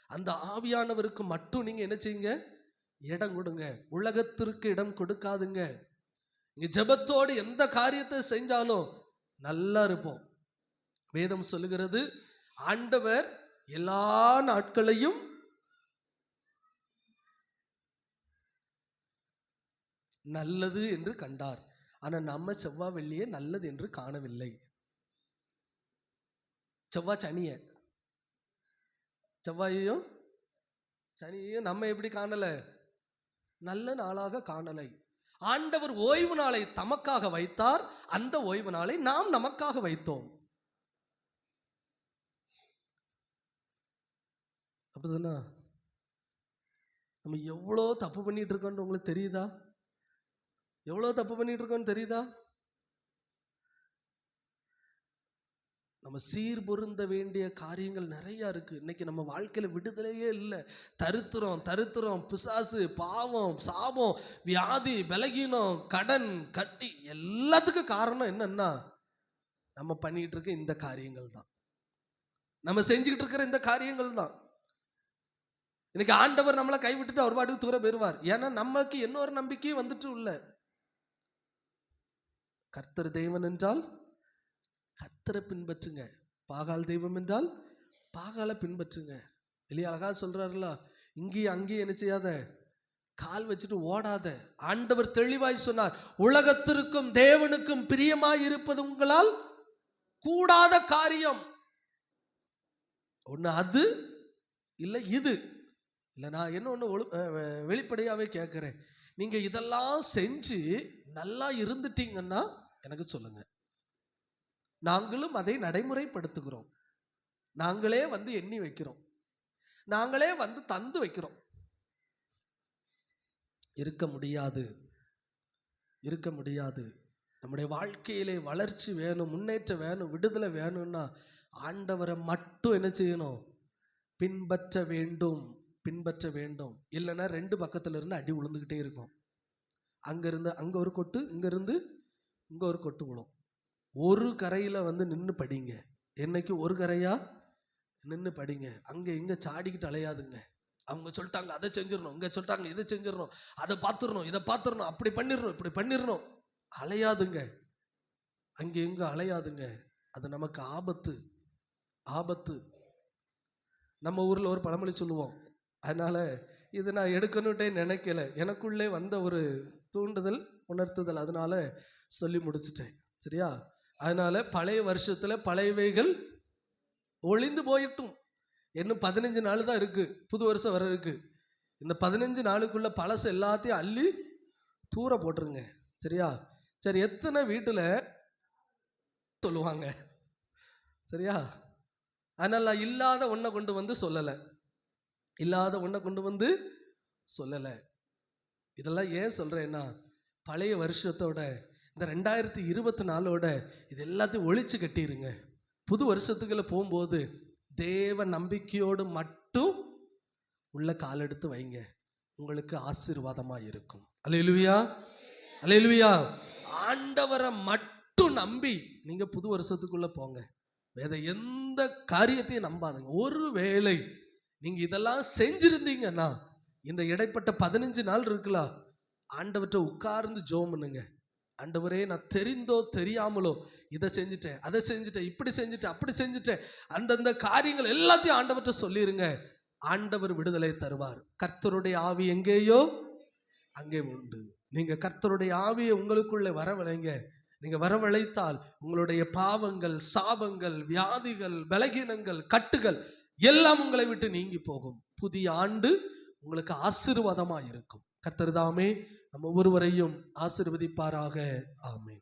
அந்த ஆவியானவருக்கு மட்டும் நீங்க என்ன செய்யுங்க? இடம் கொடுங்க. உலகத்திற்கு இடம் கொடுக்காதுங்க. நீங்க ஜெபத்தோடு எந்த காரியத்தை செஞ்சாலும் நல்லா இருப்போம். வேதம் சொல்லுகிறது ஆண்டவர் எல்லா நாட்களையும் நல்லது என்று கண்டார். ஆனா நம்ம செவ்வாய் வெள்ளியே நல்லது என்று காணவில்லை. செவ்வாய் சனிய, செவ்வாயையும் சனியையும் நம்ம எப்படி காணல? நல்ல நாளாக காணலை. ஆண்டவர் ஓய்வு நாளை தமக்காக வைத்தார். அந்த ஓய்வு நாளை நாம் நமக்காக வைத்தோம். அப்படிதானா? நம்ம எவ்வளோ தப்பு பண்ணிட்டு இருக்கோம்னு உங்களுக்கு தெரியுதா? எவ்வளோ தப்பு பண்ணிட்டு இருக்கோம்னு தெரியுதா? நம்ம சீர்பொருந்த வேண்டிய காரியங்கள் நிறைய இருக்கு. இன்னைக்கு நம்ம வாழ்க்கையில விடுதலையே இல்லை. தருத்திரம், பிசாசு, பாவம், சாபம், வியாதி, பலகீனம், கடன், கட்டி, எல்லாத்துக்கும் காரணம் என்னன்னா நம்ம பண்ணிட்டு இருக்க இந்த காரியங்கள் தான். நம்ம செஞ்சுக்கிட்டு இருக்கிற இந்த காரியங்கள் தான். இன்னைக்கு ஆண்டவர் நம்மளை கைவிட்டுட்டு அவர் பாட்டுக்கு தூர போயிருவார். ஏன்னா நமக்கு இன்னொரு நம்பிக்கையும் வந்துட்டு உள்ள. கர்த்தர் தெய்வன் என்றால் கர்த்தரை பின்பற்றுங்க, பாகால் தெய்வம் என்றால் பாகாலை பின்பற்றுங்க. வெளியே அழகா சொல்றாருல, இங்கேயும் அங்கேயும் என்ன செய்யாத, கால் வச்சுட்டு ஓடாத. ஆண்டவர் தெளிவாய் சொன்னார், உலகத்திற்கும் தேவனுக்கும் பிரியமாய் இருப்பது உங்களால் கூடாத காரியம். ஒண்ணு அது இல்லை இது இல்லை. நான் என்ன ஒன்று வெளிப்படையாவே கேட்கிறேன். நீங்க இதெல்லாம் செஞ்சு நல்லா இருந்துட்டீங்கன்னா எனக்கு சொல்லுங்க. நாங்களும் அதை நடைமுறைப்படுத்துகிறோம். நாங்களே வந்து எண்ணி வைக்கிறோம், நாங்களே வந்து தந்து வைக்கிறோம். இருக்க முடியாது, இருக்க முடியாது. நம்முடைய வாழ்க்கையிலே வளர்ச்சி வேணும், முன்னேற்றம் வேணும், விடுதலை வேணும்னா ஆண்டவரை மட்டும் என்ன செய்யணும்? பின்பற்ற வேண்டும், பின்பற்ற வேண்டும். இல்லைன்னா ரெண்டு பக்கத்துல இருந்து அடி விழுந்துகிட்டே இருக்கும். அங்கிருந்து அங்க ஒரு கொட்டு, இங்க இருந்து இங்க ஒரு கொட்டு விழும். ஒரு கரையில வந்து நின்று படிங்க. என்னைக்கு ஒரு கரையா நின்று படிங்க. அங்க இங்க சாடிக்கிட்டு அலையாதுங்க. அவங்க சொல்லிட்டாங்க அதை செஞ்சிடணும், இங்க சொல்லிட்டாங்க இதை செஞ்சிடணும், அதை பார்த்துடணும், இதை பார்த்துடணும், அப்படி பண்ணிடணும், இப்படி பண்ணிடணும். அலையாதுங்க, அங்க எங்க அலையாதுங்க. அது நமக்கு ஆபத்து, ஆபத்து. நம்ம ஊர்ல ஒரு பழமொழி சொல்லுவோம். அதனால இது நான் எடுக்கணுட்டே நினைக்கல, எனக்குள்ளே வந்த ஒரு தூண்டுதல், உணர்த்துதல், அதனால சொல்லி முடிச்சிட்டேன். சரியா? அதனால பழைய வருஷத்துல பழையவைகள் ஒளிந்து போயிட்டும். இன்னும் 15 நாள் தான் இருக்கு, புது வருஷம் வர இருக்கு. இந்த 15 நாளுக்குள்ள பழசு எல்லாத்தையும் அள்ளி தூர போட்டுருங்க. சரியா? சரி, எத்தனை வீட்டுல சொல்லுவாங்க? சரியா? அதனால நான் இல்லாத ஒன்றை கொண்டு வந்து சொல்லலை, இல்லாத ஒன்றை கொண்டு வந்து சொல்லலை. இதெல்லாம் ஏன் சொல்றேன்னா, பழைய வருஷத்தோட இந்த 2024ஓட இது எல்லாத்தையும் ஒழிச்சு கட்டிருங்க. புது வருஷத்துக்குள்ள போகும்போது தேவ நம்பிக்கையோடு மட்டும் உள்ள காலெடுத்து வைங்க, உங்களுக்கு ஆசீர்வாதமா இருக்கும். அல்லேலூயா, அல்லேலூயா. ஆண்டவரை மட்டும் நம்பி நீங்க புது வருஷத்துக்குள்ள போங்க. வேற எந்த காரியத்தையும் நம்பாதுங்க. ஒருவேளை நீங்க இதெல்லாம் செஞ்சிருந்தீங்கன்னா இந்த இடைப்பட்ட 15 நாள் இருக்கலாம், ஆண்டவர்கிட்ட உட்கார்ந்து ஜெபம் பண்ணுங்க. ஆண்டவரே, நான் தெரிந்தோ தெரியாமலோ இதை செஞ்சுட்டேன், அதை செஞ்சுட்டேன், இப்படி செஞ்சுட்டேன், அப்படி செஞ்சுட்டேன், அந்தந்த காரியங்கள் எல்லாத்தையும் ஆண்டவர்கிட்ட சொல்லிருங்க. ஆண்டவர் விடுதலை தருவார். கர்த்தருடைய ஆவி எங்கேயோ அங்கே உண்டு. நீங்க கர்த்தருடைய ஆவியை உங்களுக்குள்ளே வரவழைங்க. நீங்க வரவழைத்தால் உங்களுடைய பாவங்கள், சாபங்கள், வியாதிகள், பலகீனங்கள், கட்டுகள் எல்லாம் உங்களை விட்டு நீங்கி போகும். புதிய ஆண்டு உங்களுக்கு ஆசீர்வாதமா இருக்கும். கர்த்தர் தாமே நம்ம ஒவ்வொருவரையும் ஆசீர்வதிப்பாராக. ஆமென்.